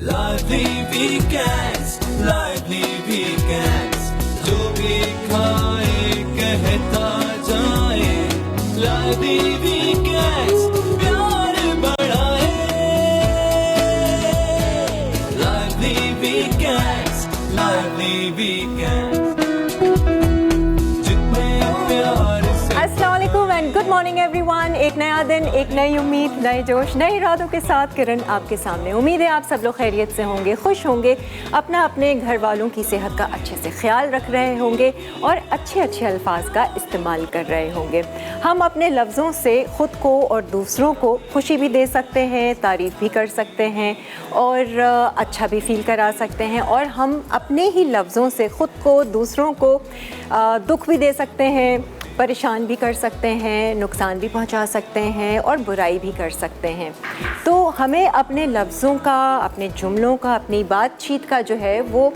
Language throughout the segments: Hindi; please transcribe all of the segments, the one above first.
Lively weekends, lively weekends, जो भी खाए कहता जाए, lively weekends, प्यार बढ़ाए, lively weekends, lively weekends, जितने प्यार से अस्सलाम वालेकुम एंड गुड मॉर्निंग एवरीवन। एक नया दिन, एक नई उम्मीद, नए जोश, नए इरादों के साथ किरण आपके सामने। उम्मीद है आप सब लोग खैरियत से होंगे, खुश होंगे, अपना अपने घर वालों की सेहत का अच्छे से ख्याल रख रहे होंगे और अच्छे अच्छे अल्फाज का इस्तेमाल कर रहे होंगे। हम अपने लफ्ज़ों से ख़ुद को और दूसरों को खुशी भी दे सकते हैं, तारीफ़ भी कर सकते हैं और अच्छा भी फ़ील करा सकते हैं, और हम अपने ही लफ्ज़ों से ख़ुद को, दूसरों को दुख भी दे सकते हैं, परेशान भी कर सकते हैं, नुकसान भी पहुंचा सकते हैं और बुराई भी कर सकते हैं। तो हमें अपने लफ्ज़ों का, अपने जुमलों का, अपनी बातचीत का जो है वो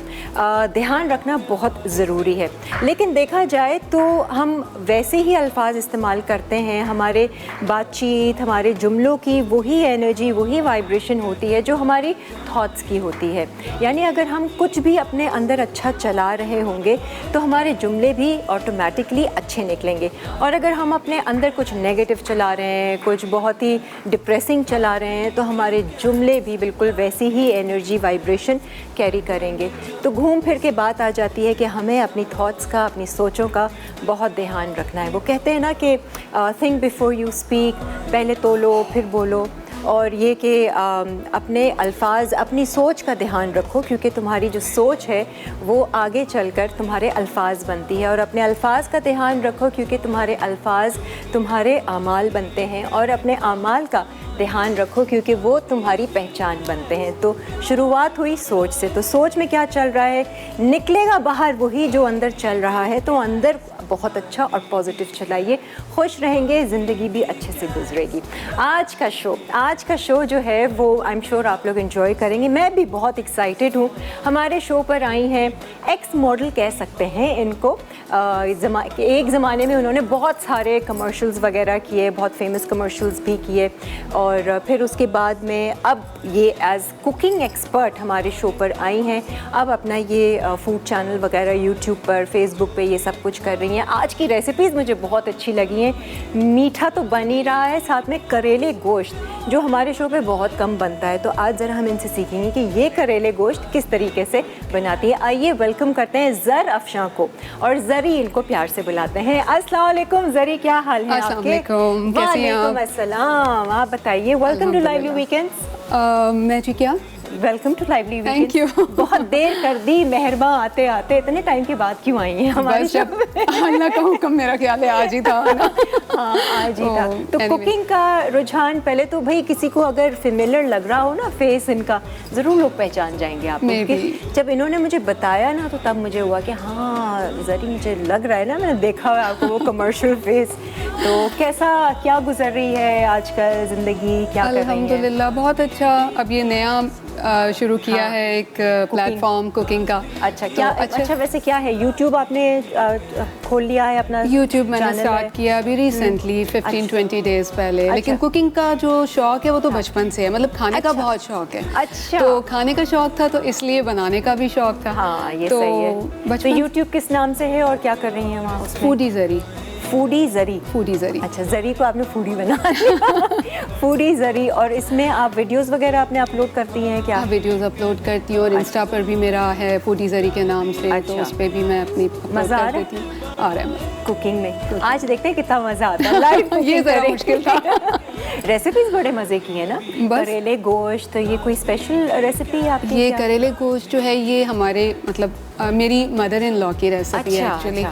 ध्यान रखना बहुत ज़रूरी है। लेकिन देखा जाए तो हम वैसे ही अल्फाज इस्तेमाल करते हैं, हमारे बातचीत, हमारे जुमलों की वही एनर्जी, वही वाइब्रेशन होती है जो हमारी थॉट्स की होती है। यानी अगर हम कुछ भी अपने अंदर अच्छा चला रहे होंगे तो हमारे जुमले भी ऑटोमेटिकली अच्छे निकलेंगे, और अगर हम अपने अंदर कुछ नेगेटिव चला रहे हैं, कुछ बहुत ही डिप्रेसिंग चला रहे हैं, तो हमारे जुमले भी बिल्कुल वैसी ही एनर्जी, वाइब्रेशन कैरी करेंगे। तो घूम फिर के बात आ जाती है कि हमें अपनी थॉट्स का, अपनी सोचों का बहुत ध्यान रखना है। वो कहते हैं ना कि थिंक बिफोर यू स्पीक, पहले तोलो फिर बोलो, और ये कि अपने अल्फाज, अपनी सोच का ध्यान रखो, क्योंकि तुम्हारी जो सोच है वो आगे चलकर तुम्हारे अल्फाज बनती है। और अपने अल्फाज का ध्यान रखो क्योंकि तुम्हारे अल्फाज तुम्हारे आमाल बनते हैं, और अपने आमाल का ध्यान रखो क्योंकि वो तुम्हारी पहचान बनते हैं। तो शुरुआत हुई सोच से, तो सोच में क्या चल रहा है, निकलेगा बाहर वही जो अंदर चल रहा है। तो अंदर बहुत अच्छा और पॉजिटिव चलाइए, खुश रहेंगे, ज़िंदगी भी अच्छे से गुजरेगी। आज का शो जो है वो आई एम श्योर आप लोग एंजॉय करेंगे। मैं भी बहुत एक्साइटेड हूँ। हमारे शो पर आई हैं एक्स मॉडल कह सकते हैं इनको। एक ज़माने में उन्होंने बहुत सारे कमर्शियल्स वगैरह किए, बहुत फेमस कमर्शियल्स भी किए, और फिर उसके बाद में अब ये एज़ कुकिंग एक्सपर्ट हमारे शो पर आई हैं। अब अपना ये फूड चैनल वगैरह यूट्यूब पर, फेसबुक पे ये सब कुछ कर रही हैं। आज की रेसिपीज़ मुझे बहुत अच्छी लगी हैं। मीठा तो बन ही रहा है, साथ में करेले गोश्त जो हमारे शो पे बहुत कम बनता है। तो आज ज़रा हम इनसे सीखेंगे कि ये करेले गोश्त किस तरीके से बनाती है। आइए वेलकम करते हैं ज़र अफशां को, और ज़री इनको प्यार से बुलाते हैं। अस्सलाम वालेकुम ज़री, क्या हाल है आपके? वालेकुम अस्सलाम। आप बताइए। Welcome to lively weekends. मैं जी क्या welcome to lively weekend. Thank you. बहुत देर कर दी, मेहरबान आते आते इतने टाइम के बाद क्यों आई हैं हमारे शो पे? अल्लाह का हुक्म, मेरा ख्याल है आज ही था ना। हाँ आज ही था। तो anyway. कुकिंग का रुझान, पहले तो भाई किसी को अगर फेमिलियर लग रहा हो ना फेस इनका, ज़रूर लोग पहचान जाएंगे आप लोग। जब इन्होंने मुझे बताया ना तो तब मुझे हुआ कि हाँ ज़री मुझे लग रहा है ना, मैंने देखा हुआ आपको वो कमर्शियल फेस। तो कैसा, क्या गुजर रही है आजकल ज़िंदगी, क्या कर रही है? अल्हम्दुलिल्लाह बहुत अच्छा। अब ये नया शुरू किया हाँ, है एक प्लेटफॉर्म कुकिंग का। अच्छा क्या? तो अच्छा वैसे क्या है, यूट्यूब आपने खोल लिया है अपना? यूट्यूब मैंने स्टार्ट किया अभी रिसेंटली 15-20 डेज पहले। लेकिन कुकिंग का जो शौक है वो तो बचपन से है, मतलब खाने का बहुत शौक है। अच्छा। तो खाने का शौक था तो इसलिए बनाने का भी शौक था। हाँ ये तो सही है। तो यूट्यूब किस नाम से है और क्या कर रही हैं वहाँ उसमें? Foodie Zari. Foodie Zari. Foodie ज़री। अच्छा, ज़री को आपने फूडी बना दिया। फूडी ज़री। और इसमें आप वीडियोस वगैरह आपने अपलोड करती हैं क्या? हाँ, वीडियोस अपलोड करती हूँ, और इंस्टा पर भी मेरा है फूडी ज़री के नाम से। अच्छा। तो उस पर भी मैं अपनी मज़ा आ रहा देती हूँ। आ रहा है कुकिंग में। आज देखते हैं कितना मज़ा आता है लाइव। ये ज़रा मुश्किल था। रेसिपीज़ बड़े मज़े की है ना। बस। करेले गोश्त, ये कोई स्पेशल रेसिपी आपकी? ये करेले गोश्त जो है ये हमारे मतलब मेरी मदर इन लॉ की रेसिपी है एक्चुअली।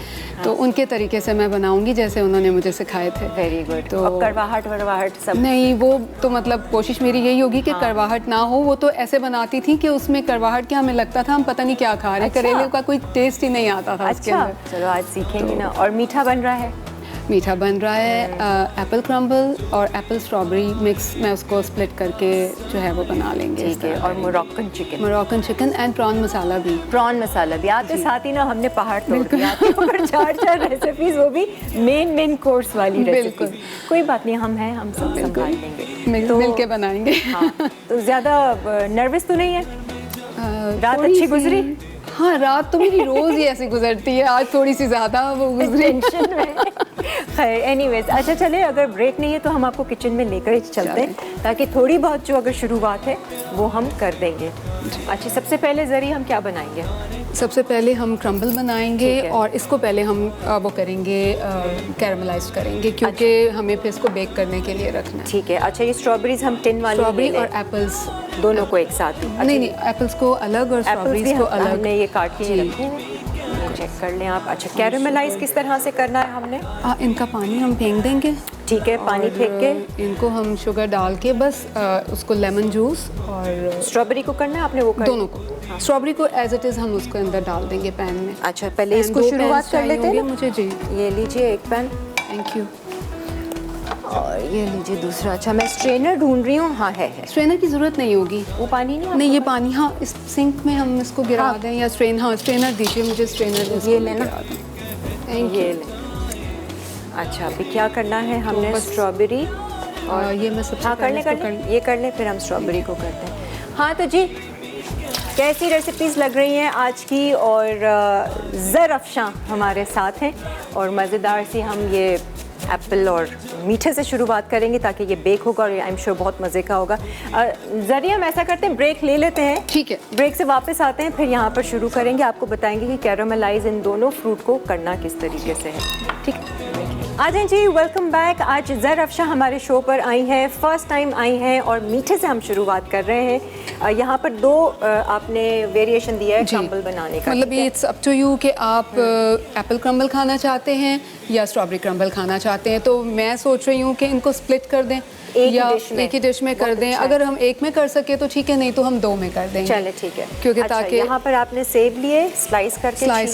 तो उनके तरीके से मैं बनाऊंगी जैसे उन्होंने मुझे सिखाए थे। Very good. तो अब कड़वाहट सब नहीं, वो तो मतलब कोशिश मेरी यही होगी कि कड़वाहट ना हो। वो तो ऐसे बनाती थी कि उसमें कड़वाहट के हमें लगता था हम पता नहीं क्या खा रहे हैं। करेले का कोई टेस्ट ही नहीं आता था उसके अंदर। चलो आज सीखेंगे ना। और मीठा बन रहा है? मीठा बन रहा है। एप्पल क्रम्बल और एप्पल स्ट्रॉबेरी मिक्स में उसको स्प्लिट करके जो है वो बना लेंगे। ठीक है, और मोरक्कन चिकन एंड प्रॉन मसाला भी। प्रॉन मसाला भी आते साथ ही ना हमने पहाड़ तोड़ दिया आपके ऊपर। चार रेसिपीज, वो भी मेन कोर्स वाली रेसिपीज। कोई बात नहीं, हम हैं, हम सब संभाल लेंगे, तो मिल के बनाएंगे। हाँ, तो ज़्यादा नर्वस तो नहीं है? रात अच्छी गुजरी? हाँ, रात तो मेरी रोज़ ही ऐसी गुजरती है, आज थोड़ी सी ज़्यादा वो गुजरी टेंशन में। खैर, एनीवेज, अच्छा चले, अगर ब्रेक नहीं है तो हम आपको किचन में लेकर ही चलते हैं, ताकि थोड़ी बहुत जो अगर शुरुआत है वो हम कर देंगे। अच्छा, सबसे पहले ज़रिए हम क्या बनाएंगे? सबसे पहले हम क्रम्बल बनाएंगे और इसको पहले हम वो करेंगे, कैरमलाइज करेंगे, क्योंकि हमें फिर इसको बेक करने के लिए रखना है। ठीक है। अच्छा, ये स्ट्रॉबेरीज हम टिन वाली स्ट्रॉबेरी और एप्पल्स दोनों को एक साथ? नहीं, एप्पल्स को अलग और स्ट्रॉबेरीज को अलग। हमने ये काट के रखे हैं, चेक कर लें आप। अच्छा, कैरमलाइज किस तरह से करना है हमने? इनका पानी हम फेंक देंगे। ठीक है, पानी फेंक के इनको हम शुगर डाल के बस उसको लेमन जूस और स्ट्रॉबेरी को करना है आपने, वो कर दोनों को। हाँ। स्ट्रॉबेरी को एज इट इज़ हम उसको अंदर डाल देंगे पैन में। अच्छा, पहले इसको शुरुआत कर लेते हैं मुझे। जी, ये लीजिए एक पैन। Thank you. और ये लीजिए दूसरा। अच्छा, मैं स्ट्रेनर ढूंढ रही हूँ। हाँ, है। स्ट्रेनर की ज़रूरत नहीं होगी। वो पानी नहीं ये पानी, हाँ, इस सिंक में हम इसको गिरा दें या स्ट्रेनर दीजिए मुझे, स्ट्रेनर ये लेना। Thank you. अच्छा, अभी क्या करना है हमने? स्ट्रॉबेरी और ये मैं सबसे हाँ, ये कर लें, फिर हम स्ट्रॉबेरी को करते हैं। हाँ, तो जी कैसी रेसिपीज़ लग रही हैं आज की? और ज़र-अफ़शां हमारे साथ हैं और मज़ेदार सी हम ये एप्पल और मीठे से शुरुआत करेंगे, ताकि ये बेक होगा और आई एम श्योर बहुत मज़े का होगा। ज़रिए हम ऐसा करते हैं, ब्रेक ले लेते हैं। ठीक है, ब्रेक से वापस आते हैं, फिर यहाँ पर शुरू करेंगे, आपको बताएंगे कि कैरामलाइज इन दोनों फ्रूट को करना किस तरीके से है। ठीक है, आ जाएं जी, वेलकम बैक। आज ज़र-अफ़शां हमारे शो पर आई हैं, फर्स्ट टाइम आई हैं और मीठे से हम शुरुआत कर रहे हैं। यहाँ पर दो आपने वेरिएशन दिया है क्रम्बल बनाने का। मतलब ये इट्स अप टू यू कि आप एप्पल क्रम्बल खाना चाहते हैं या स्ट्रॉबेरी क्रम्बल खाना चाहते हैं। तो मैं सोच रही हूँ कि इनको स्प्लिट कर दें या एक ही डिश में कर दें। अगर हम एक में कर सके तो ठीक है, नहीं तो हम दो में कर देंगे। चले, ठीक है। क्योंकि अच्छा, ताकि यहाँ पर आपने सेब लिए, स्लाइस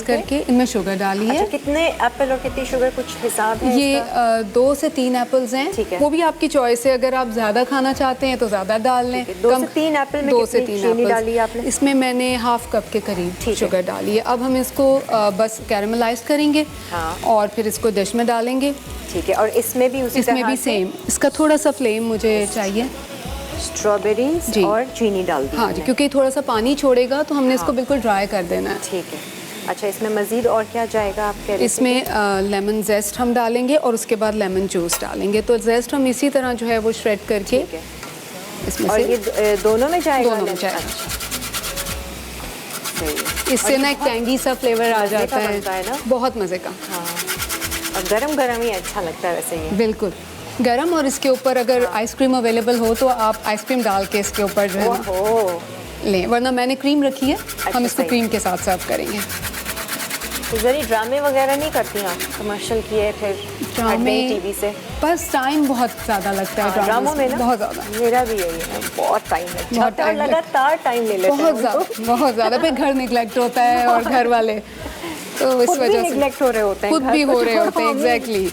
करके इनमें शुगर डाली है। अच्छा, कितने एप्पल और कितनी शुगर, कुछ हिसाब है? ये 2 से 3 एप्पल्स हैं, वो भी आपकी चॉइस है। अगर आप ज़्यादा खाना चाहते हैं तो ज़्यादा डाल लें। 2 से 3 एप्पल में 2 से 3 चीनी डाली आपने? इसमें मैंने हाफ कप के करीब शुगर डाली है। अब हम इसको बस कैरमलाइज करेंगे और फिर इसको डिश में डालेंगे। ठीक है, और इसमें भी सेम। इसका थोड़ा सा फ्लेम मुझे चाहिए। स्ट्रॉबेरीज और चीनी डाल दी। हाँ जी, क्योंकि थोड़ा सा पानी छोड़ेगा तो हमने इसको बिल्कुल ड्राई कर देना है। ठीक है। अच्छा, इसमें मज़ीद और क्या जाएगा आपके? इसमें लेमन जेस्ट हम डालेंगे और उसके बाद लेमन जूस डालेंगे। तो जेस्ट हम इसी तरह जो है वो श्रेड करके इसमें और ये दोनों में जाएगा? दोनों में जाएगा। इससे ना एक टैंगी सा फ्लेवर आ जाता है ना, बहुत मज़े का। हाँ, और गरम ही अच्छा लगता है वैसे ये। बिल्कुल गरम। और इसके ऊपर अगर आइसक्रीम अवेलेबल हो तो आप आइसक्रीम डाल के इसके ऊपर जो है लें, वरना मैंने क्रीम रखी है। हम इसको क्रीम के साथ सर्व करेंगे। तो ज़री ड्रामे वगैरह नहीं करती आप? कमर्शियल किए फिर टीवी से? बस टाइम बहुत ज़्यादा लगता है ड्रामों में ना, बहुत ज़्यादा। मेरा भी यही है, बहुत टाइम लगता है, लगातार टाइम ले लेते हैं बहुत ज़्यादा। फिर घर निगलेक्ट होता है और घर वाले तो इस वजह से निगलेक्ट हो रहे होते हैं, खुद भी हो रहे होते हैं। एग्जैक्टली,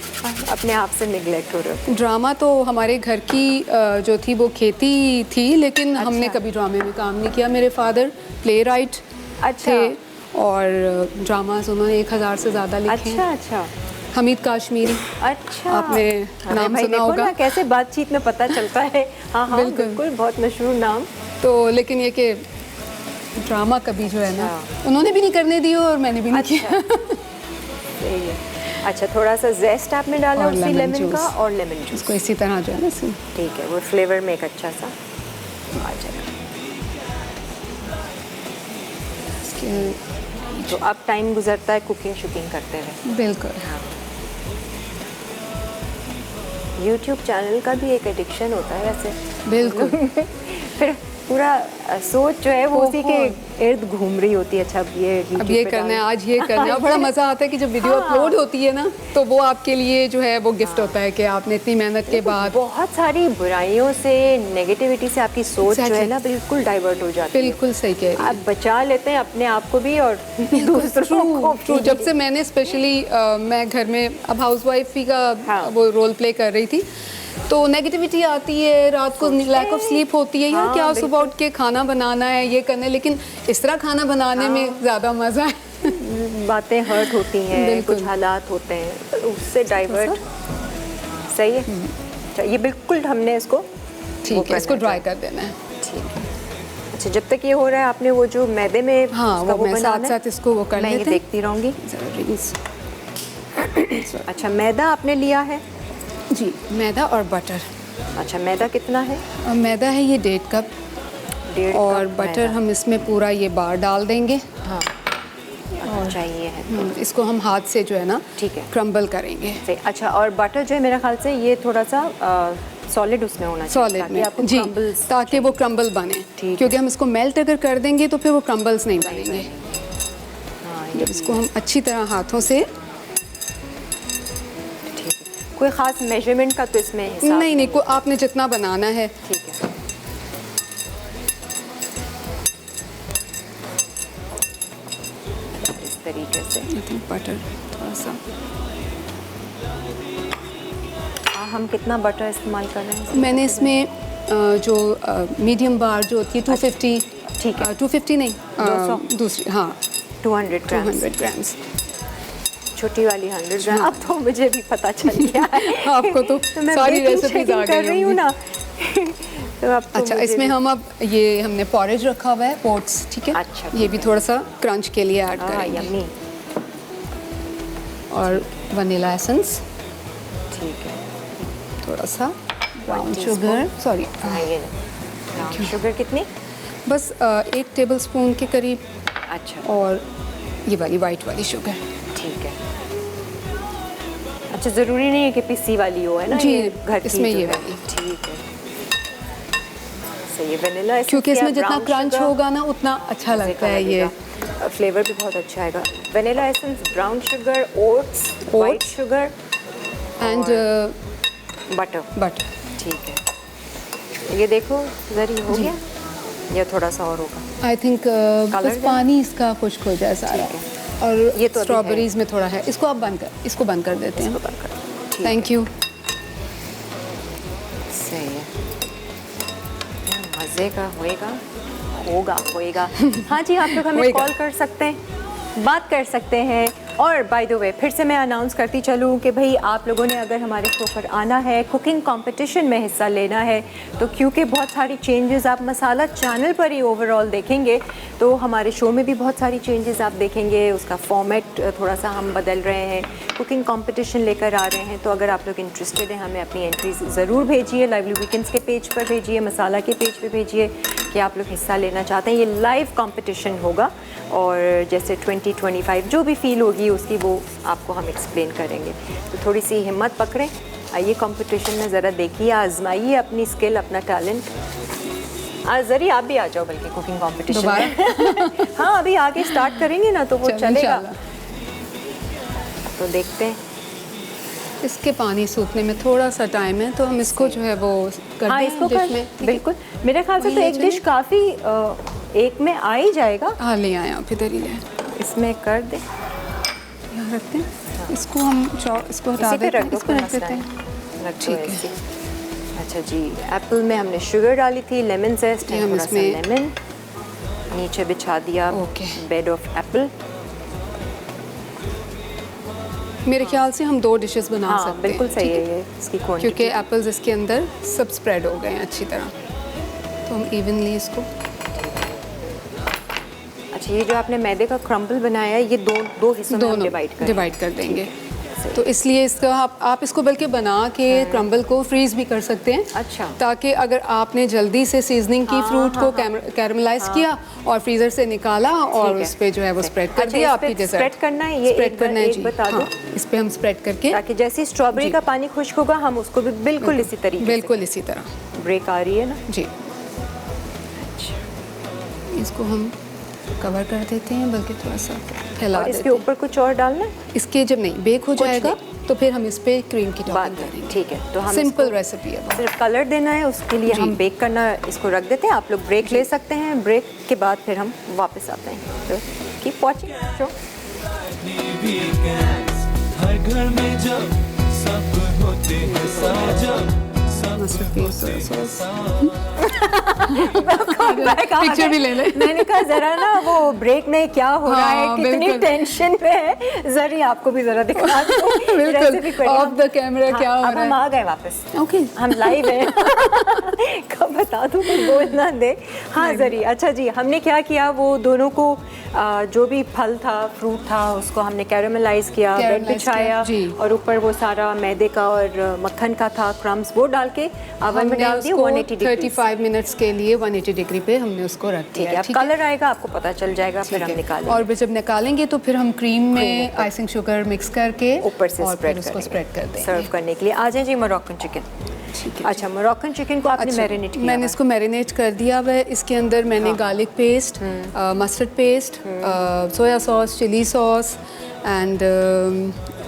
अपने आप से निगलेक्ट हो रहे होते हैं। ड्रामा तो हमारे घर की जो थी वो खेती थी, लेकिन हमने कभी ड्रामे में काम नहीं किया। मेरे फादर प्ले राइट थे और ड्रामास उन्होंने 1000 से ज़्यादा लिखे हैं। अच्छा। हमीद काश्मीरी, अच्छा, आपने नाम सुना होगा। कैसे बातचीत में पता चलता है। हाँ, बिल्कुल, बहुत मशहूर नाम। तो लेकिन ये कि ड्रामा कभी जो है ना उन्होंने भी नहीं करने दी और मैंने भी नहीं किया। सही है। अच्छा, थोड़ा सा जेस्ट आपने डाला उसी लेमन का और लेमन जूस को इसी तरह जो है ना। ठीक है, वो फ्लेवर में एक अच्छा सा आ जाएगा। तो अब टाइम गुजरता है कुकिंग करते हुए। बिल्कुल। YouTube चैनल का भी एक एडिक्शन होता है वैसे। बिल्कुल। फिर पूरा सोच जो है वो उसी के इर्द घूम रही होती है। अच्छा अब ये करना है, आज ये करना है। बड़ा मज़ा आता है कि जब वीडियो अपलोड होती है ना, तो वो आपके लिए जो है वो गिफ्ट होता है कि आपने इतनी मेहनत के बाद बहुत सारी बुराइयों से, नेगेटिविटी से आपकी सोच जो है ना बिल्कुल डाइवर्ट हो जाती है। बिल्कुल सही कह रही हैं। आप बचा लेते हैं अपने आप को भी और दूसरों को भी। जब से मैंने स्पेशली मैं घर में अब हाउसवाइफ ही का वो रोल प्ले कर रही थी, तो नेगेटिविटी आती है, रात को लैक ऑफ स्लीप होती है, यार क्या सुबह उठ के खाना बनाना है, ये करना है, लेकिन इस तरह खाना बनाने में ज़्यादा मज़ा है। बातें हर्ट होती हैं, कुछ हालात होते हैं, तो उससे डाइवर्ट सही है। अच्छा, ये बिल्कुल हमने इसको ठीक है, इसको ड्राई कर देना है। ठीक है। अच्छा, जब तक ये हो रहा है आपने वो जो मैदे में वो मैं साथ साथ इसको वो कर लेते हैं। मैं देखती रहूँगी। अच्छा, मैदा आपने लिया है जी, मैदा और बटर। अच्छा, मैदा कितना है? मैदा है ये 1.5 कप, और बटर हम इसमें पूरा ये बार डाल देंगे। हाँ, अच्छा ये है। इसको हम हाथ से जो है ना ठीक है क्रम्बल करेंगे। अच्छा, और बटर जो है मेरे ख्याल से ये थोड़ा सा सॉलिड उसमें होना चाहिए, सॉलिड में जी, ताकि वो क्रम्बल बने, क्योंकि हम इसको मेल्ट अगर कर देंगे तो फिर वो क्रम्बल्स नहीं बनेंगे। जब इसको हम अच्छी तरह हाथों से, कोई ख़ास मेजरमेंट का तो इसमें हिसाब नहीं, कोई आपने जितना बनाना है। ठीक है। इस तरीके से बटर थोड़ा सा, हम कितना बटर इस्तेमाल कर रहे हैं? मैंने इसमें जो मीडियम बार जो होती है 250, ठीक है 250 नहीं, 200 दूसरी, हाँ 200 ग्राम्स, छोटी वाली 100 ग्राम। अब तो मुझे भी पता चल गया है। आपको तो मैं सारी रेसिपीज आ कर रही हूँ ना। तो अब तो अच्छा, इसमें हम अब ये हमने पॉरेज रखा हुआ है, ओट्स, ठीक है। अच्छा, ये भी थोड़ा सा क्रंच के लिए ऐड करेंगे। यम्मी। और वनीला एसेंस, ठीक है, थोड़ा सा brown sugar, sorry brown sugar कितनी? बस 1 टेबलस्पून के करीब। अच्छा, और ये वाली वाइट वाली शुगर, ठीक है। अच्छा, ज़रूरी नहीं है कि पिसी वाली हो, है ना? जी, ये घर की इसमें जो ये है। वाली, ठीक है। सही है, वनीला, क्योंकि इसमें जितना क्रंच होगा ना उतना अच्छा लगता है, ये फ्लेवर भी बहुत अच्छा आएगा। Vanilla essence, brown sugar, oats, white sugar and butter. ठीक है, ये देखो जरी हो गया या थोड़ा सा और होगा? आई थिंक बस पानी इसका खुश्क हो जाए सारा। और ये तो स्ट्रॉबेरीज में थोड़ा है, इसको आप इसको बंद कर देते हैं। Thank you. सही है, मज़े का होएगा। हाँ जी, आप लोग हमें कॉल कर सकते हैं, बात कर सकते हैं। और बाय द वे फिर से मैं अनाउंस करती चलूँ कि भाई आप लोगों ने अगर हमारे शो पर आना है, कुकिंग कंपटीशन में हिस्सा लेना है, तो क्योंकि बहुत सारी चेंजेस आप मसाला चैनल पर ही ओवरऑल देखेंगे, तो हमारे शो में भी बहुत सारी चेंजेस आप देखेंगे। उसका फॉर्मेट थोड़ा सा हम बदल रहे हैं, कुकिंग कंपटीशन लेकर आ रहे हैं। तो अगर आप लोग इंटरेस्टेड हैं, हमें अपनी एंट्रीज ज़रूर भेजिए, लाइवली वीकेंड्स के पेज पर भेजिए, मसाला के पेज पर भेजिए कि आप लोग हिस्सा लेना चाहते हैं। ये लाइव कंपटीशन होगा और जैसे 2025 जो भी फील होगी उसकी वो आपको हम एक्सप्लेन करेंगे। तो थोड़ी सी हिम्मत पकड़ें, आइए कंपटीशन में ज़रा देखिए, आजमाइए अपनी स्किल, अपना टैलेंट। ज़री आप भी आ जाओ बल्कि कुकिंग कंपटीशन में। हाँ, अभी आगे स्टार्ट करेंगे ना तो वो चलेगा। तो देखते हैं, इसके पानी सूखने में थोड़ा सा टाइम है, तो हम इसको जो है वो कर दें इसको डिश में। बिल्कुल, मेरे ख्याल से तो एक डिश काफ़ी एक में आ ही जाएगा। हाँ, ले आए आप, इधर ही ले, इसमें कर दे, यहाँ रखते हैं। इसको हम इसको हटा देते हैं, इसको रख देते हैं। ठीक है। अच्छा जी, एप्पल में हमने शुगर डाली थी, लेमन जेस्ट है, थोड़ा सा लेमन, नीचे बिछा दिया बेड ऑफ एप्पल। मेरे ख्याल से हम 2 डिशेस बना सकते हैं। बिल्कुल सही है ये इसकी क्वांटिटी, क्योंकि एप्पल्स इसके अंदर सब स्प्रेड हो गए हैं अच्छी तरह, तो हम इवनली इसको। अच्छा, ये जो आपने मैदे का क्रम्बल बनाया है, ये दो हिस्सों में डिवाइड कर देंगे। तो इसलिए इसका आप इसको बल्कि बना के क्रम्बल को फ्रीज भी कर सकते हैं। अच्छा, ताकि अगर आपने जल्दी से सीजनिंग की फ्रूट को कैरमलाइज किया और फ्रीजर से निकाला और उस पे जो है वो स्प्रेड कर दिया। आपकी जैसे स्प्रेड करना है, ये स्प्रेड करना है जी, बता दो। इस पे हम स्प्रेड करके, ताकि जैसे स्ट्रॉबेरी का पानी खुश्क होगा हम उसको भी बिल्कुल इसी तरीके से, बिल्कुल इसी तरह। ब्रेक आ रही है ना जी। इसको हम कवर कर देते हैं, बल्कि थोड़ा सा फैला और देते इसके हैं। ऊपर कुछ और डालना है? इसके जब नहीं बेक हो जाएगा तो फिर हम इस पे क्रीम की बाद टॉपिंग करेंगे। ठीक है, तो हम सिंपल इसको रेसिपी है। सिर्फ कलर देना है, उसके लिए जी। हम बेक करना इसको रख देते हैं। आप लोग ब्रेक ले सकते हैं, ब्रेक के बाद फिर हम वापस आते हैं। तो कीप वॉचिंग शो। वीकेंड्स हर घर में जब सब होते हैं साजब मस्टर्ड पेस्ट और सॉस। पिक्चर भी ले ले। मैंने कहा जरा ना वो ब्रेक में क्या हो रहा है, हाँ, कितनी बिल्कुल। टेंशन में है, जरी आपको भी जरा दिखा दूं। बिल्कुल, Recipe को। off the camera हाँ, क्या हो अब रहा हम है। आ गए वापस, ओके हम लाइव हैं। कब बता दूं, कोई बोल ना दे। हाँ जरी, अच्छा जी, हमने क्या किया, वो दोनों को जो भी फल था, फ्रूट था, उसको हमने कैरामलाइज किया, ब्रेड Caramelize बिछाया किया, जी। और ऊपर वो सारा मैदे का और मक्खन का था क्रम्स, वो डाल के ओवन में हमने डाल दिया उसको 180 डिग्री। 35 मिनट्स के लिए 180 डिग्री पे हमने उसको रख ठीक दिया है, अब ठीक है? कलर आएगा आपको पता चल जाएगा, फिर हम निकालेंगे। और जब निकालेंगे तो फिर हम क्रीम में आइसिंग शुगर मिक्स करके ऊपर से और स्प्रेड फिर उसको स्प्रेड कर देंगे। सर्व करने के लिए। आ जाए जी मोरक्कन चिकन। ठीक है। अच्छा, मोरक्कन चिकन को आपने अच्छा, मैरिनेट किया मैंने हुआ इसको मैरिनेट कर दिया हुआ है। इसके अंदर मैंने garlic paste, mustard paste, soya sauce, chilli sauce and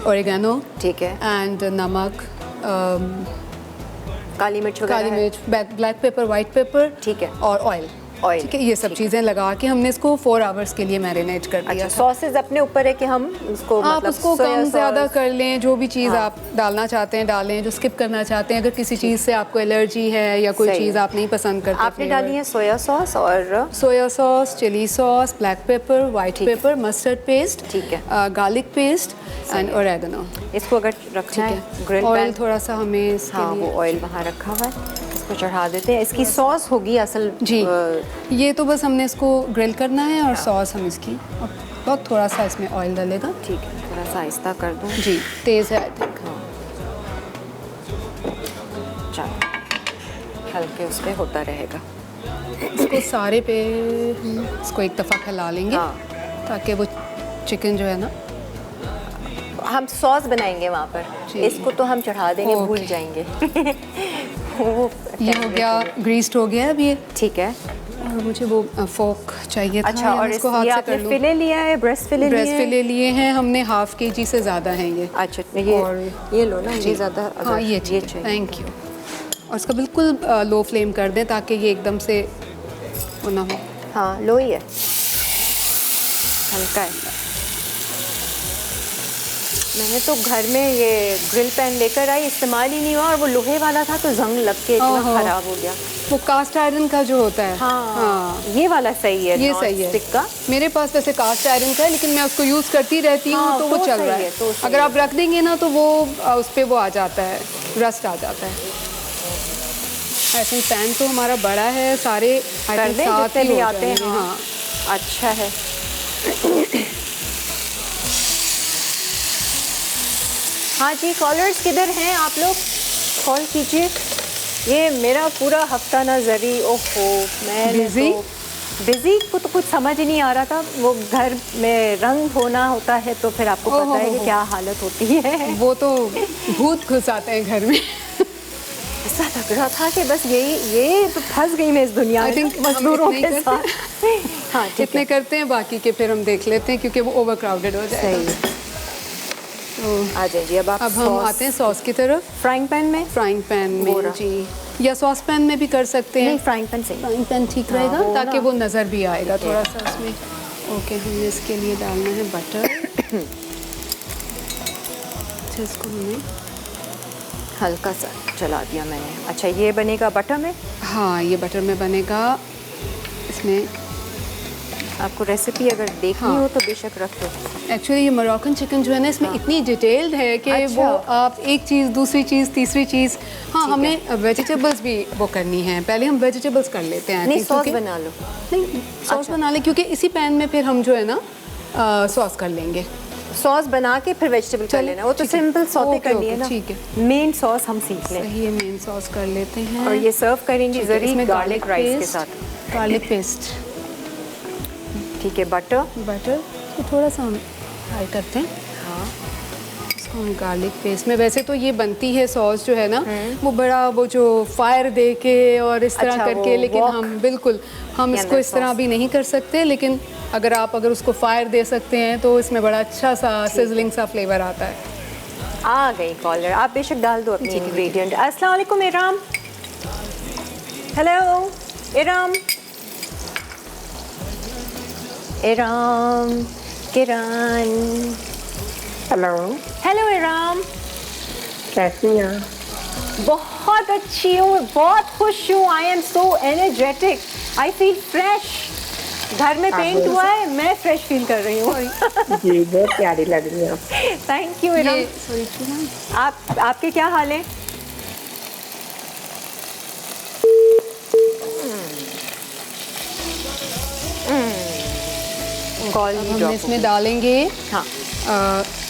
oregano है। ठीक है, एंड नमक, काली मिर्च वगैरह काली है? मिर्च, ब्लैक पेपर, वाइट पेपर, ठीक है। और ऑयल। Oil, ठीक है, ये सब चीज़ें लगा के हमने इसको 4 आवर्स के लिए मैरिनेट कर दिया अच्छा, था। सॉसेज अपने ऊपर है कि हम उसको आप मतलब उसको सोया कम सॉस- ज़्यादा कर लें, जो भी चीज़ हाँ। आप डालना चाहते हैं डालें, जो स्किप करना चाहते हैं, अगर किसी चीज़ से आपको एलर्जी है या कोई सही चीज़ है। आप नहीं पसंद करते, आपने डाली है सोया सॉस और soya sauce, chilli sauce, black pepper, white ठीक है। पेपर, मस्टर्ड पेस्ट, ठीक है। Garlic paste and oregano. इसको अगर रखना है ग्रिल ऑयल पैन, थोड़ा सा हमें इसके हाँ लिए, वो ऑयल वहाँ रखा हुआ है, इसको चढ़ा देते हैं। इसकी सॉस होगी असल जी, ये तो बस हमने इसको ग्रिल करना है और सॉस हम इसकी और बहुत थोड़ा सा इसमें ऑयल डालेगा। ठीक है, थोड़ा सा आहिस्ता कर दूँ। जी, तेज़ है आई थिंक। चलो, हल्के उस पर होता रहेगा। इसको सारे पे हम इसको एक दफ़ा फैला लेंगे, हाँ। ताकि वो चिकन जो है ना, हम सॉस बनाएंगे वहाँ पर, जी। इसको तो हम चढ़ा देंगे, भूल ओके। जाएंगे। वो ये हो गया, ग्रीस्ड हो गया अब ये। ठीक है। और मुझे वो फोक चाहिए था, अच्छा, और इसको ये हाथ से आपने कर लूँ। फिले लिया है, ब्रेस्ट फिले ब्रेस्ट लिए फिले लिए हैं हमने, ½ kg से ज़्यादा हैं ये। अच्छा, ये और ये लो ना, जी। ये ज़्यादा हाँ, ये ठीक है, चाहिए। Thank you. और इसका बिल्कुल लो फ्लेम कर दें ताकि ये एकदम से वो ना हो। हाँ, लो ही है, हल्का है। मैंने तो घर में ये ग्रिल पैन लेकर आई, इस्तेमाल ही नहीं हुआ, और वो लोहे वाला था तो जंग लग के इतना ओहो। ख़राब हो गया। वो कास्ट आयरन का जो होता है, हाँ, ये वाला सही है, ये नॉन सही है। स्टिक का। मेरे पास वैसे कास्ट आयरन का है, लेकिन मैं उसको यूज़ करती रहती हूँ, हाँ, तो वो तो चल सही रहा है, है। तो सही अगर है। आप रख देंगे ना तो वो उस पर वो आ जाता है, रस्ट आ जाता है। आई थिंक पैन तो हमारा बड़ा है, सारे आई कर थिंक दें साथ जितने ही भी हो आते हैं। जाएंगे। हाँ, अच्छा है। हाँ जी, कॉलर्स किधर हैं आप लोग? कॉल कीजिए। ये मेरा पूरा हफ्ता ना जरी, ओहो, मैं Busy? बिजी को तो कुछ समझ ही नहीं आ रहा था। वो घर में रंग होना होता है तो फिर आपको ओहो, पता है कि हो। क्या हालत होती है। वो तो भूत घुस आते हैं घर में। ऐसा लग रहा था कि बस ये तो फंस गई मैं इस दुनिया I में think मजदूरों हम इतने के ही साथ। हाँ, ठीक इतने है, करते हैं, बाकी के फिर हम देख लेते हैं क्योंकि वो ओवर क्राउडेड हो सही जाएगा। है। तो आ जाइए, अब आप अब हम आते हैं सॉस की तरफ। फ्राइंग पैन में। फ्राइंग पैन वो में रहा। जी, या सॉस पैन में भी कर सकते हैं। नहीं, फ्राइंग पैन सही। फ्राइंग पैन ठीक हाँ, रहेगा वो ताकि ना। वो नज़र भी आएगा थोड़ा सा उसमें। ओके, हमने इसके लिए डालना है बटर। अच्छा, इसको हमें हल्का सा चला दिया मैंने। अच्छा, ये बनेगा बटर में। हाँ, ये बटर में बनेगा। इसमें आपको रेसिपी अगर देखनी हाँ। हो तो बेशक रख दो। एक्चुअली ये मोरक्कन चिकन जो है ना, इसमें इतनी डिटेल्ड है कि अच्छा। वो आप एक चीज़, दूसरी चीज़, तीसरी चीज़। हाँ, ठीक हमें वेजिटेबल्स भी वो करनी है। पहले हम वेजिटेबल्स कर लेते हैं। नहीं, ठीक, सॉस क्योंकि- बना लो। नहीं, सॉस अच्छा। बना लें क्योंकि इसी पैन में फिर हम जो है ना सॉस कर लेंगे। सॉस बना के फिर वेजिटेबल कर चलो, लेना, वो तो ठीक है। सिंपल सौते ओके, करनी है ओके, ना। ठीक है। मेन सॉस हम सीख लें। सही है, मेन सॉस कर लेते हैं। और ये सर्व करेंगी ठीक है, जरी इसमें गार्लिक राइस के पेस्ट, साथ। गार्लिक पेस्ट, ठीक है, बटर। बटर को थोड़ा सा हम फ्राई करते हैं। हाँ, इसको हम गार्लिक पेस्ट में, वैसे तो ये बनती है सॉस जो है ना वो बड़ा वो जो फायर दे के और इस तरह अच्छा, करके, लेकिन wok हम बिल्कुल हम के इसको अंदर इस तरह sauce। भी नहीं कर सकते, लेकिन अगर उसको फायर दे सकते हैं तो इसमें बड़ा अच्छा सा सिजलिंग सा फ्लेवर आता है। आ गई कॉलर, आप बेशक डाल दो अपनी इंग्रेडिएंट। अस्सलाम वालेकुम Iram. Hello Iram. Iram Kiran. Hello, hello Iram. कैसी हैं? बहुत अच्छी हूँ, बहुत खुश हूँ। I am so energetic, I feel fresh. घर में पेंट हुआ है, मैं फ्रेश फील कर रही हूँ। जी, बहुत प्यारी लग रही है आप। Thank you Iram. आपके क्या हाल है? हम इसमें डालेंगे हाँ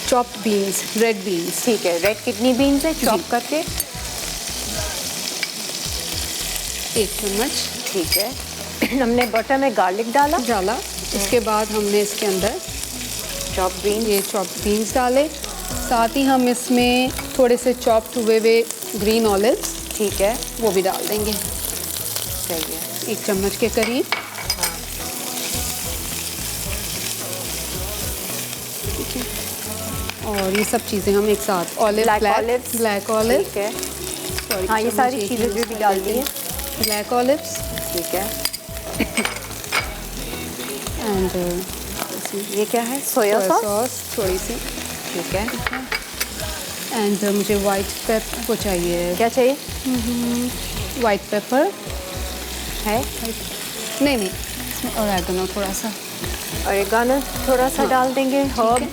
चॉप्ड बीन्स, रेड बीन्स। ठीक है, रेड किडनी बीन्स है चॉप करके 1 चम्मच। ठीक है। हमने बटर में गार्लिक डाला। उसके बाद हमने इसके अंदर चॉप बीन्स, ये चॉप्ड बीन्स डाले। साथ ही हम इसमें थोड़े से चॉप्ड हुए हुए ग्रीन ऑलिव्स, ठीक है, वो भी डाल देंगे। सही है। 1 चम्मच के करीब। ठीक है, और ये सब चीज़ें हम एक साथ ब्लैक ऑलिव्स, ब्लैक ऑलिव, ठीक है। हाँ, ये सारी चीज़ें जो भी डाल दी हैं। ब्लैक ऑलिव्स, ठीक है। एंड ये क्या है? सोया सॉस, थोड़ी सी। ठीक है। एंड मुझे वाइट पेपर वो चाहिए। क्या चाहिए? वाइट पेपर है? नहीं, इसमें ऑरेगनो थोड़ा सा, ऑरेगनो थोड़ा सा डाल देंगे। हर्ब,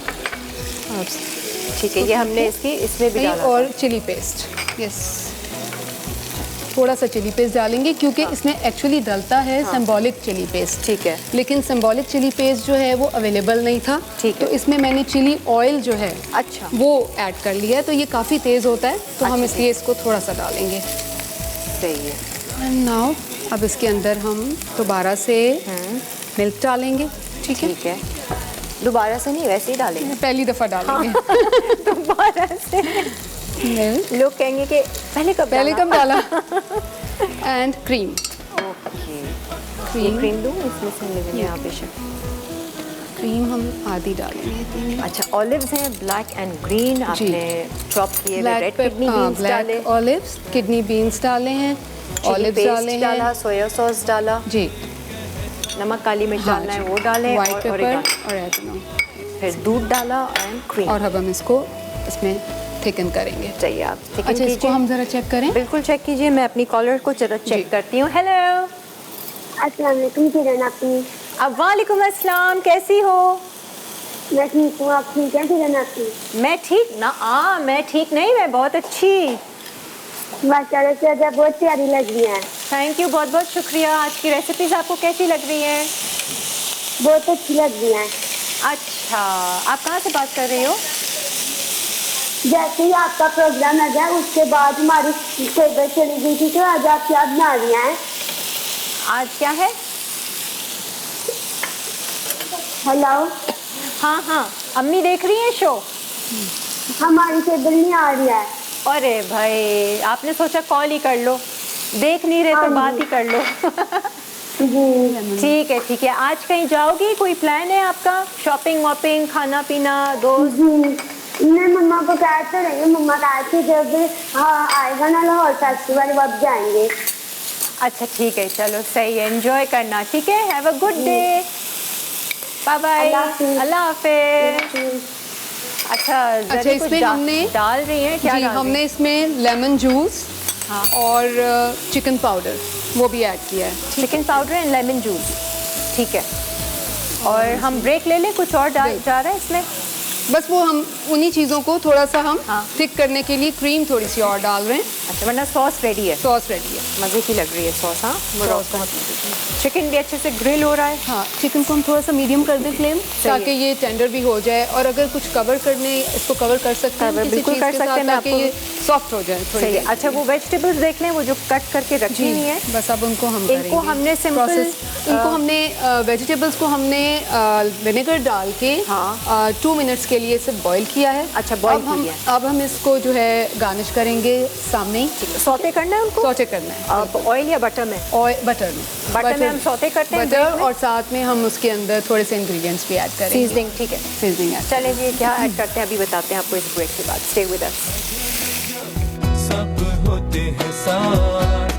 ठीक है। ये हमने इसमें भी डाला और चिली पेस्ट। यस, थोड़ा सा चिली पेस्ट डालेंगे क्योंकि इसमें एक्चुअली डलता है सिंबॉलिक चिली पेस्ट। ठीक है। लेकिन सिंबॉलिक चिली पेस्ट जो है वो अवेलेबल नहीं था। ठीक है। तो इसमें मैंने चिली ऑयल जो है अच्छा, वो ऐड कर लिया है, तो ये काफ़ी तेज़ होता है, तो हम इसलिए इसको थोड़ा सा डालेंगे। सही है। एंड नाउ अब इसके अंदर हम दोबारा से मिल्क डालेंगे। ठीक है, ठीक है। दोबारा से नहीं, वैसे ही डालेंगे। पहली दफ़ा डालेंगे। दोबारा से मिल्क लोग कहेंगे कि पहले कब डाला। And cream. ओके, ये क्रीम दूँ इसमें से? लेंगे यहाँ पे क्रीम हम आधी डालेंगे। अच्छा, ऑलिव्स हैं ब्लैक एंड ग्रीन, आपने चॉप किए हुए रेड किडनी बीन्स डाले, ब्लैक ऑलिव्स, किडनी बीन्स डाले हैं, ऑलिव्स डाले हैं, डाला, सोया सॉस डाला, जी, नमक काली मिर्च डालना है वो डालें, वाइट और पेपर, ऑरेगनो, फिर दूध डाला एंड क्रीम। और अब हम इसको इसमें थिकन करेंगे। चाहिए आप थिकन अच्छा, इसको हम ज़रा चेक करें। बिल्कुल चेक कीजिए। मैं अपनी कॉलर को जरा चेक करती हूँ। हेलो, अस्सलाम वालेकुम किरण, आपकी? अब वालेकुम अस्सलाम, कैसी हो? मैं ठीक हूँ, आप ठीक हैं किरण आपकी? मैं ठीक ना, मैं ठीक नहीं, मैं बहुत अच्छी। माशाल्लाह से जब बहुत प्यारी लग रही हैं। थैंक यू, बहुत बहुत शुक्रिया। आज की रेसिपीज आपको कैसी लग रही हैं? बहुत अच्छी लग रही हैं। अच्छा, आप कहाँ से बात कर रही हो? जैसे ही आपका प्रोग्राम आ गया उसके बाद हमारी टेबल चली गई थी, तो आज आप क्या बना रही हैं? आज क्या है? हेलो, हाँ, अम्मी देख रही हैं शो? हमारी टेबल नहीं आ रही है। अरे भाई, आपने सोचा कॉल ही कर लो, देख नहीं रहे तो बात ही कर लो। जी ठीक है। आज कहीं जाओगी? कोई प्लान है आपका? शॉपिंग वॉपिंग, खाना पीना, दोस्त? जी, मैं मम्मा को कह तो रही हूँ, मम्मा कहा कि जब आएगा ना लाहौर फेस्टिवल वब जाएंगे। अच्छा ठीक है, चलो सही है, एंजॉय करना। ठीक है, have a good day, bye bye, अल्लाह हाफिज़। अच्छा, इसमें हमने डाल रही हैं क्या? हमने इसमें लेमन जूस और चिकन पाउडर वो भी ऐड किया है। Chicken powder and lemon juice, ठीक है। और हम ब्रेक ले लें, कुछ और जा रहा है इसमें? बस वो हम उन्हीं चीज़ों को थोड़ा सा हम थिक करने के लिए क्रीम थोड़ी सी और डाल रहे हैं। अच्छा, वरना सॉस रेडी है? सॉस रेडी है, मज़े की लग रही है सॉस। हाँ, चिकन भी अच्छे से ग्रिल हो रहा है। हाँ, चिकन को हम थोड़ा सा मीडियम कर दें फ्लेम, ताकि ये टेंडर भी हो जाए, और अगर कुछ कवर करने इसको कवर कर सकते हैं, बिल्कुल कर सकते हैं, ताकि ये सॉफ्ट हो जाए थोड़ी देर। अच्छा, वो वेजिटेबल्स देख लें, वो जो कट करके रखी हुई है, बस अब उनको हम इनको हमने सिंपल वेजिटेबल्स को हमने विनेगर डाल के 2 मिनट्स के लिए सिर्फ बॉईल किया है। अच्छा, boil अब हम किया है। अब हम इसको जो है गार्निश करेंगे सामने ही। सौते करना है उनको? सौते करना है। आप ऑयल या बटर में? ऑयल बटर में। बटर में हम सौते करते हैं, बटर bread में? और साथ में हम उसके अंदर थोड़े से इंग्रेडिएंट्स भी ऐड करेंगे। सीजनिंग, ठीक है। Seasoning add. चलें जी, क्या ऐड करते हैं अभी बताते हैं आपको इस ब्रेक के बाद। Stay with us. सब होते हैं साथ,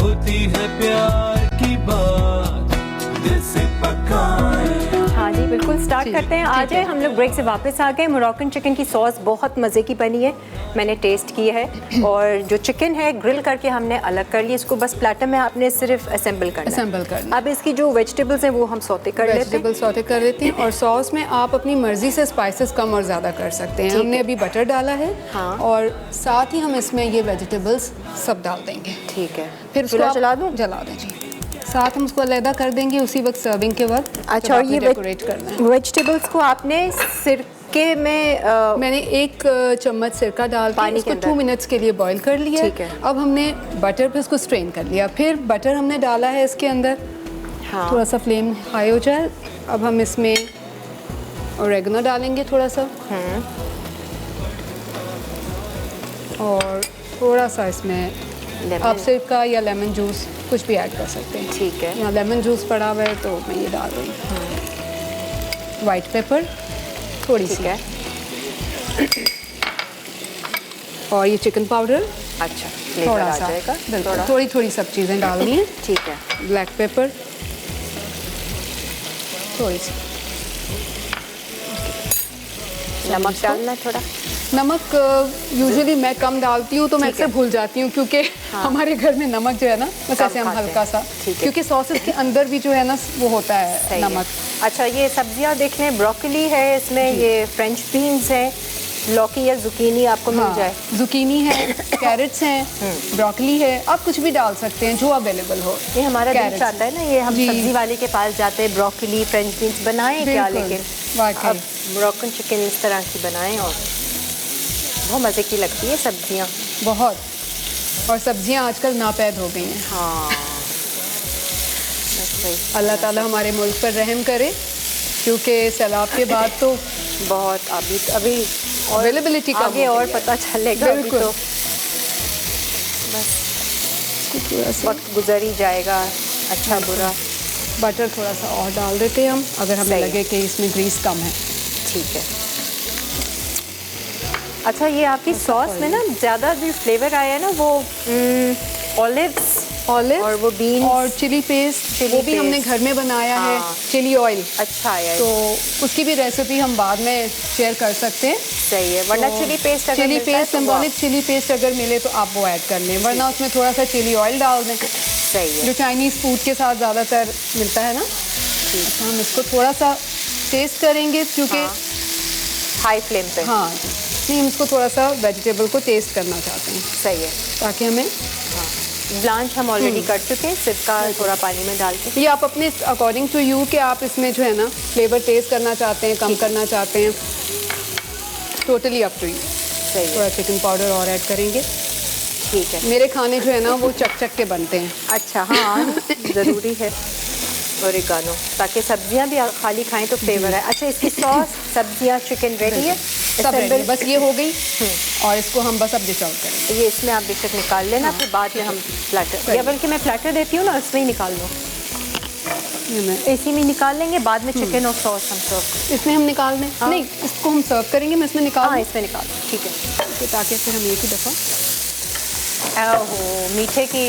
होती है प्यार की बात, दिल से पकाए। हाँ जी, बिल्कुल स्टार्ट जी, करते हैं। आ ठीक जाए, है। हम लोग ब्रेक से वापस आ गए। मोरक्कन चिकन की सॉस बहुत मज़े की बनी है, मैंने टेस्ट की है। और जो चिकन है ग्रिल करके हमने अलग कर लिया, इसको बस प्लेटर में आपने सिर्फ असेंबल करना है। असेंबल करना। अब इसकी जो वेजिटेबल्स हैं वो हम सौते कर लेते हैं। वेजिटेबल सौते कर लेते हैं और सॉस में आप अपनी मर्जी से स्पाइसेस कम और ज़्यादा कर सकते हैं। हमने अभी बटर डाला है हाँ। और साथ ही हम इसमें ये वेजिटेबल्स सब डाल देंगे। ठीक है, फिर उसको चूल्हा आप जला दूँ? जला दें जी। साथ हम उसको अलग कर देंगे उसी वक्त सर्विंग के वक्त। अच्छा, और ये डेकोरेट करना है। वेजिटेबल्स को आपने सिरके में मैंने 1 चम्मच सिरका डाल के पानी के इसको अंदर। 2 मिनट्स के लिए बॉईल कर लिया। ठीक है। अब हमने बटर पे उसको स्ट्रेन कर लिया, फिर बटर हमने डाला है इसके अंदर। हाँ, थोड़ा सा फ्लेम हाई हो जाए, अब हम इसमें ओरेगनो डालेंगे थोड़ा सा और थोड़ा सा इसमें लेमन। आप सिरका या लेमन जूस कुछ भी ऐड कर सकते हैं। ठीक है। यहाँ लेमन जूस पड़ा हुआ है तो मैं ये डाल रही हूँ। वाइट पेपर थोड़ी ठीक सी है। और ये चिकन पाउडर अच्छा, फ्लेवर थोड़ा आ सा, जाएगा बिल्कुल थोड़ा। थोड़ी थोड़ी सब चीज़ें डालनी है। ठीक है, ब्लैक पेपर थोड़ी सी, नमक डालना है थोड़ा। नमक यूजुअली मैं कम डालती हूँ तो मैं ठीक है। अक्सर भूल जाती हूँ क्योंकि हमारे घर में नमक जो है ना बस कम ऐसे हम खाते हैं। हल्का सा, ठीक है। क्योंकि सॉसेस के अंदर भी जो है ना वो होता है सही है। नमक। अच्छा, ये सब्जियां देख लें, ब्रोकली है इसमें, ये फ्रेंच बीन्स है, लौकी या जुकीनी आपको मिल जाए। जुकीनी है, कैरेट्स हैं, ब्रोकली है, आप कुछ भी डाल सकते हैं जो अवेलेबल हो। ये हमारा दिल Carrots चाहता है ना, ये हम जी। सब्जी वाले के पास जाते हैं, ब्रोकली फ्रेंच बीन्स बनाएं क्या, बिल्कुल, लेकिन वाकई। अब मोरक्कन चिकन इस तरह की बनाएं और बहुत मज़े की लगती है सब्जियां। बहुत, और सब्जियां आजकल नापैद हो गई हैं। हाँ, बस वही। अल्लाह ताला हमारे मुल्क पर रहम करे, क्योंकि सैलाब के बाद तो बहुत अभी अवेलेबिलिटी कम आगे हो और गई है। पता चलेगा। अभी बिल्कुल। तो बस वक्त गुजर ही जाएगा, अच्छा बुरा। बटर थोड़ा सा और डाल देते हैं हम, अगर हमें सही है। लगे कि इसमें ग्रीस कम है। ठीक है। अच्छा, ये आपकी सॉस में ना ज़्यादा जो फ्लेवर आया है ना वो ऑलिव्स ऑलिव और वो बीन्स और चिली पेस्ट, चिली वो भी हमने पेस्ट। घर में बनाया है। हाँ। चिली ऑयल, अच्छा आया है। तो उसकी भी रेसिपी हम बाद में शेयर कर सकते हैं। सही है, वरना तो चिली पेस्ट अगर चिली मिलता है पेस्ट, तो वो सिंबॉलिक चिली पेस्ट अगर मिले तो आप वो ऐड कर लें, वरना उसमें थोड़ा सा चिली ऑयल डाल दें सही है। जो चाइनीज़ फूड के साथ ज़्यादातर मिलता है ना। अच्छा, हम इसको थोड़ा सा टेस्ट करेंगे क्योंकि हाँ, हाई फ्लेम पे। हाँ नहीं, हम इसको थोड़ा सा वेजिटेबल को टेस्ट करना चाहते हैं सही है। ताकि हमें ब्लांच हम ऑलरेडी कर चुके हैं, सिरका थोड़ा पानी में डाल के। ये आप अपने अकॉर्डिंग टू यू कि आप इसमें जो है ना फ्लेवर टेस्ट करना चाहते हैं, कम करना चाहते हैं, टोटली अप टू यू। सही है, थोड़ा चिकन पाउडर और ऐड करेंगे। ठीक है। मेरे खाने जो है ना वो चक चक के बनते हैं। अच्छा, हाँ ज़रूरी है ओरिगानो, ताकि सब्जियां भी खाली खाएं तो फ्लेवर है। अच्छा, इसकी सॉस, सब्जियां, चिकन रेडी है, सब रेडी है, Assemble- बस ये हो गई और इसको हम बस अब डिश आउट करेंगे। ये इसमें आप बेशक निकाल लेना, फिर बाद में हम प्लेटर, या बल्कि मैं प्लेटर देती हूँ ना, उसमें ही निकाल लो, ये मैं इसी में निकाल लेंगे, बाद में चिकन और सॉस हम सर्व। इसमें हम निकाल दें, नहीं इसको हम सर्व करेंगे, मैं इसमें निकाल हाँ, दूँ, इसमें निकाल लो, ठीक है। ताकि फिर हम एक ही दफ़ा ओहो, मीठे की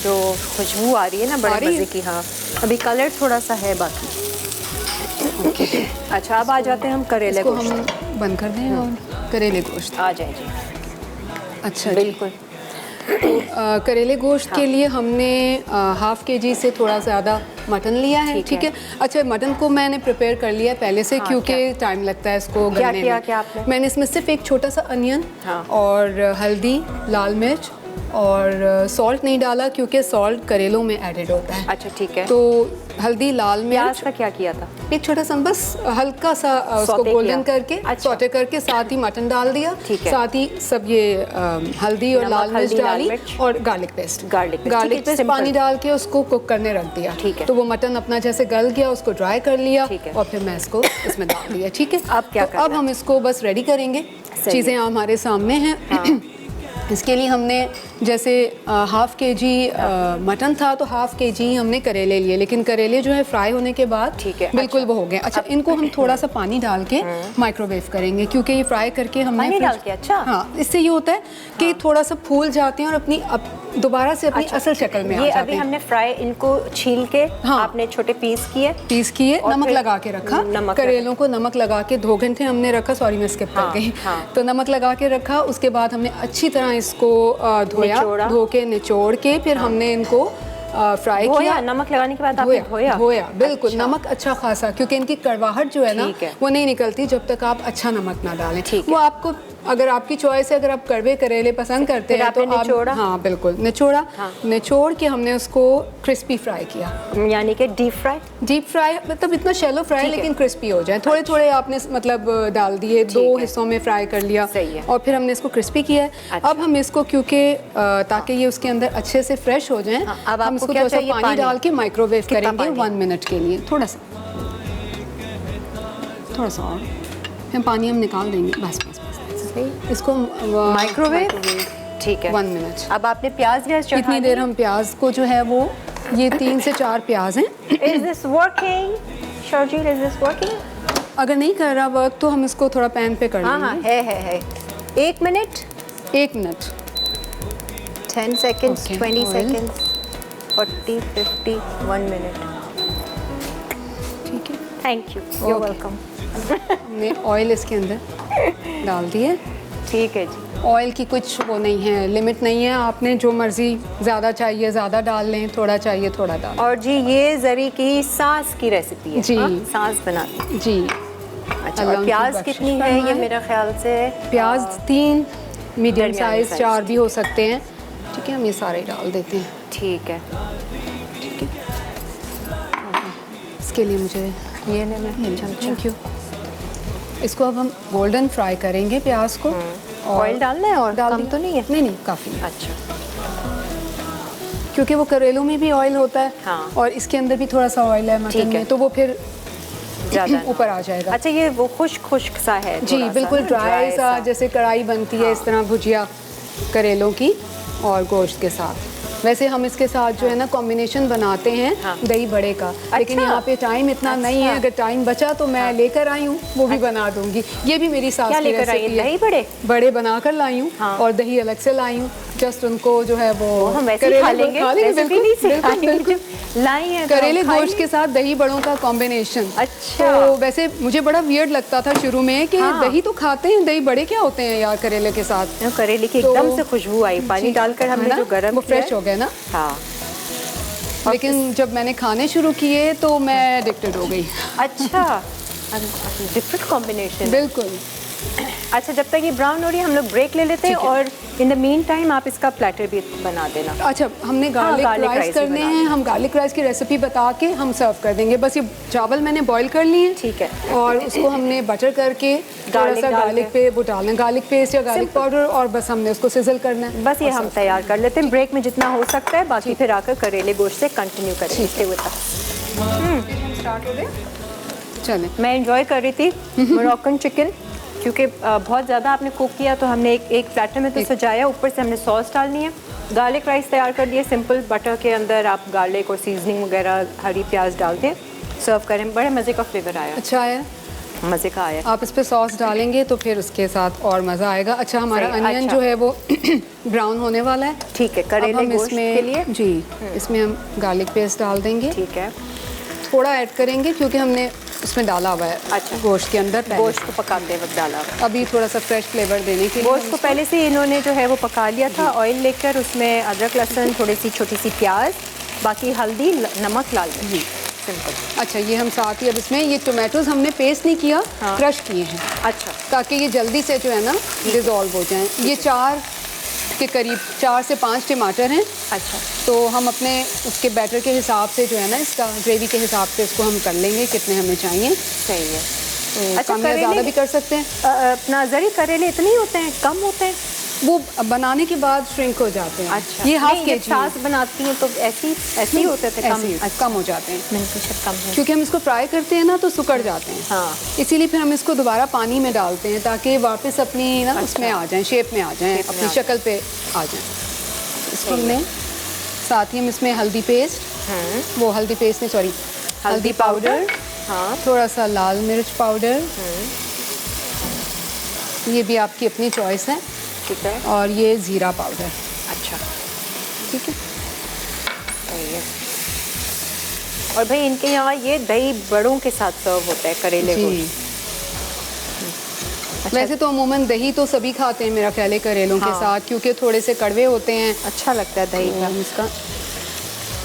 जो खुशबू आ रही है ना, आ बड़े रही है? मज़े की। हाँ, अभी कलर थोड़ा सा है बाकी। अच्छा, अब आ जाते हैं हम करेले इसको गोश्त। हम बंद कर दें और करेले गोश्त। आ जाए जी, अच्छा जी। बिल्कुल। करेले गोश्त के लिए हमने हाफ़ KG से थोड़ा ज़्यादा मटन लिया है। ठीक ठीक है। अच्छा, मटन को मैंने प्रिपेयर कर लिया है पहले से, हाँ, क्योंकि टाइम लगता है इसको क्या गलने किया में। क्या आपने? मैंने इसमें सिर्फ एक छोटा सा अनियन हाँ। और हल्दी, लाल मिर्च और सॉल्ट नहीं डाला क्योंकि सॉल्ट करेलों में एडेड होता है। अच्छा, ठीक है। तो हल्दी, लाल प्याज मिर्च, का क्या किया था? एक छोटा सा बस हल्का सा उसको सौते गोल्डन किया। करके अच्छा। सौटे करके, साथ ही मटन डाल दिया, ठीक है। साथ ही सब ये हल्दी और नमक, लाल मिर्च हल्दी, लाल डाली मिर्च। और गार्लिक पेस्ट, गार्लिक पेस्ट, ठीक है, पेस्ट सिंपल। पानी डाल के उसको कुक करने रख दिया। ठीक है। तो वो मटन अपना जैसे गल गया, उसको ड्राई कर लिया ठीक है। और फिर मैं इसको इसमें डाल दिया। ठीक है, अब क्या तो करना अब है? हम इसको बस रेडी करेंगे। सही चीज़ें है। हमारे सामने हैं। इसके लिए हमने जैसे हाफ़ के जी मटन था तो हाफ़ के जी हमने करेले लिए, लेकिन करेले जो है फ्राई होने के बाद ठीक है, बिल्कुल अच्छा। वो हो गए। अच्छा, इनको हम थोड़ा सा पानी डाल के माइक्रोवेव करेंगे, क्योंकि ये फ्राई करके हमने पानी फिर- डाल के, अच्छा। हाँ, इससे ये होता है कि थोड़ा सा फूल जाते हैं और अपनी दोबारा से अपनी असल शक्ल में आ ये जाते अभी हैं। हमने फ्राई इनको छील के हाँ। आपने छोटे पीस किए। पीस किए, और नमक फिर लगा के रखा, नमक करेलों को नमक लगा के 2 घंटे हमने रखा। सॉरी मैं स्किप हाँ, कर गई। हाँ। तो नमक लगा के रखा, उसके बाद हमने अच्छी तरह इसको धोया, निचोड़ा। धो के निचोड़ के फिर हमने इनको फ्राई धोया, किया। नमक लगाने के बाद आपने धोया? धोया बिल्कुल। अच्छा। नमक अच्छा खासा, क्योंकि इनकी कड़वाहट जो है ना ठीक है। वो नहीं निकलती जब तक आप अच्छा नमक ना डालें। ठीक वो है। आपको, अगर आपकी चॉइस है, अगर आप कड़वे करेले पसंद करते फिर हैं तो आपने आप, निचोड़ा? हाँ बिल्कुल निचोड़ा। हाँ। निचोड़ के हमने उसको क्रिस्पी फ्राई किया। यानी कि डीप फ्राई? डीप फ्राई मतलब इतना शैलो फ्राई ठीक है। लेकिन क्रिस्पी हो जाए। थोड़े थोड़े आपने मतलब डाल दिए, 2 है। हिस्सों में फ्राई कर लिया। सही है। और फिर हमने इसको क्रिस्पी किया है। अच्छा। अब हम इसको, क्योंकि ताकि ये उसके अंदर अच्छे से फ्रेश हो जाएं, हाँ, अब हम आपको इसको क्या थोड़ा सा चाहिए? पानी पानी डाल के माइक्रोवेव कितना करेंगे पानी? 1 मिनट के लिए। थोड़ा सा और फिर पानी हम निकाल देंगे। बस बस बस इसको माइक्रोवेव? ठीक है। 1 मिनट। अब आपने प्याज गैस चढ़ा इतनी देर हम प्याज को जो है वो, ये 3 से 4 प्याज हैं। Is this working? Sharjeel, is this working? अगर नहीं कर रहा वर्क तो हम इसको थोड़ा पैन पे कर हाँ हाँ, लेंगे। है। 1 minute, 1 minute 10 seconds, Okay, 20 oil. seconds, 40, 50, 1 minute. ठीक है। Thank you. You're Okay. welcome. हमने ऑयल इसके अंदर डाल दिए। ठीक है जी। ऑयल की कुछ वो नहीं है, लिमिट नहीं है, आपने जो मर्ज़ी, ज़्यादा चाहिए ज़्यादा डाल लें, थोड़ा चाहिए थोड़ा डाल। और जी ये जरी की सास की रेसिपी है। जी। हाँ? सास बनाती। जी। अच्छा, अल्लाह और उनकी प्याज बख्शिश कितनी है? ये फरमाए। मेरा ख्याल से प्याज 3 मीडियम दरमियानी साइज़, size। 4 भी हो सकते हैं। ठीक है, हम ये सारे डाल देते हैं। ठीक है। इसके लिए मुझे ये ले मैं चमचा। Thank you. इसको अब हम गोल्डन फ्राई करेंगे प्याज को। ऑयल डालना है और कम दी- तो नहीं है? नहीं नहीं, काफ़ी है, अच्छा, क्योंकि वो करेलों में भी ऑयल होता है। हाँ। और इसके अंदर भी थोड़ा सा ऑयल है ठीक मटन है। में, तो वो फिर ज़्यादा ऊपर आ जाएगा। अच्छा, ये वो खुश्क सा है जी थोड़ा सा बिल्कुल ना, ड्राई dry सा, जैसे कढ़ाई बनती है इस तरह भुजिया करेलों की और गोश्त के साथ। वैसे हम इसके साथ जो है ना कॉम्बिनेशन बनाते हैं हाँ। दही बड़े का, लेकिन अच्छा। यहाँ पे टाइम इतना नहीं है। अगर टाइम बचा तो मैं लेकर आई हूँ, वो भी बना दूंगी। ये भी मेरी सास क्या की लेकर आई रेसिपी है? है। दही बड़े? बड़े बना कर लाई हूँ हाँ। और दही अलग से लाई हूँ। जस्ट उनको जो है वो हम वैसे ही करेले खा को- लेंगे, खा लेंगे, रेसिपी बिल्कुल, नहीं बिल्कुल, सिखाएंगे, बिल्कुल। जो लाई है तो करेले हम खाएंगे। गोश्त के साथ दही बड़ों का कॉम्बिनेशन। अच्छा। तो वैसे मुझे बड़ा वियर्ड लगता था शुरू में कि हाँ। दही तो खाते हैं, दही बड़े क्या होते हैं यार करेले के साथ। ना, करेले की तो- एकदम से खुशबू आई, पानी जी, डालकर है हमने ना? जो गरम वो किया फ्रेश है। हो गया ना। हाँ। लेकिन जब मैंने खाने शुरू किए तो मैं एडिक्टेड हो गई। अच्छा, डिफरेंट कॉम्बिनेशन। बिल्कुल। अच्छा, जब तक ये ब्राउन हो रही है हम लोग ब्रेक ले लेते हैं, ठीक है। और इन द मीन टाइम आप इसका प्लेटर भी बना देना। अच्छा, हमने गार्लिक garlic राइस rice भी करने बना हैं, हम गार्लिक राइस की रेसिपी बता के हम सर्व कर देंगे। बस ये चावल मैंने बॉईल कर लिए। ठीक है। और उसको हमने बटर करके थोड़ा Garlic सा डाल गार्लिक के। पे वो डालना है, गार्लिक पेस्ट या गार्लिक Simple। पाउडर, और बस हमने उसको सिजल करना है। बस ये और हम serve तैयार कर लेते हैं ब्रेक में जितना हो सकता है, बाकी फिर आकर करेले गोश्त से कंटिन्यू करेंगे। Stay with us। चलें। मैं इंजॉय कर रही थी मोरक्कन चिकन, क्योंकि बहुत ज़्यादा आपने कुक किया, तो हमने एक प्लेटर में तो सजाया, ऊपर से हमने सॉस डालनी है। गार्लिक राइस तैयार कर दिए, सिंपल बटर के अंदर आप गार्लिक और सीजनिंग वगैरह हरी प्याज डाल दें, सर्व करें। बड़े मज़े का फ्लेवर आया, अच्छा है। मज़े का आया। आप इस पे सॉस डालेंगे तो फिर उसके साथ और मज़ा आएगा। अच्छा, हमारा सही, अनियन अच्छा। जो है वो ब्राउन होने वाला है। ठीक है, अब करेले हम गोश्त इसमें के लिए जी इसमें हम गार्लिक पेस्ट डाल देंगे। ठीक है। थोड़ा ऐड करेंगे क्योंकि हमने उसमें डाला हुआ है। अच्छा। गोश्त के अंदर पहले। गोश्त को पकाते वक्त डाला। अभी थोड़ा सा फ्रेश फ्लेवर देने के लिए गोश्त को पहले से इन्होंने जो है वो पका लिया था, ऑयल लेकर उसमें अदरक लहसुन, थोड़ी सी छोटी सी प्याज, बाकी हल्दी, नमक, लाल मिर्च, सिंपल। अच्छा, ये हम साथ ही अब इसमें ये टोमेटोज हमने पेस्ट नहीं किया, हाँ। क्रश किए हैं, अच्छा, ताकि ये जल्दी से जो है ना डिज़ोल्व हो जाएं। ये 4 के करीब 4 से 5 टमाटर हैं। अच्छा, तो हम अपने उसके बैटर के हिसाब से जो है ना, इसका ग्रेवी के हिसाब से इसको हम कर लेंगे कितने हमें चाहिए। सही है। तो अच्छा, कम या ज़्यादा भी कर सकते हैं। अपना जरी करेले इतने ही होते हैं, कम होते हैं? वो बनाने के बाद श्रिंक हो जाते हैं। अच्छा, ये हाफ नहीं, के जब सास बनाती हैं तो ऐसे ही होते थे, कम? कम हो जाते हैं। मैंने पूछा कम है। क्योंकि हम इसको फ्राई करते हैं ना तो सुकड़ जाते हैं। हाँ। इसीलिए फिर हम इसको दोबारा पानी में डालते हैं ताकि वापस अपनी ना उसमें आ जाएं, शेप में आ जाएं, अपनी शक्ल पे आ जाएं। इसको हमने साथ ही हम इसमें हल्दी पेस्ट, वो हल्दी पेस्ट नहीं, सॉरी, हल्दी पाउडर, हाँ, थोड़ा सा लाल मिर्च पाउडर, ये भी आपकी अपनी चॉइस है, ठीक है, और ये ज़ीरा पाउडर। अच्छा, ठीक है। सही है। और भाई इनके यहाँ ये दही बड़ों के साथ सर्व होता है करेले जी। गोश्त। अच्छा, वैसे तो अमूमन दही तो सभी खाते हैं मेरा ख्याल है करेलों के साथ, क्योंकि थोड़े से कड़वे होते हैं। अच्छा लगता है दही का। इसका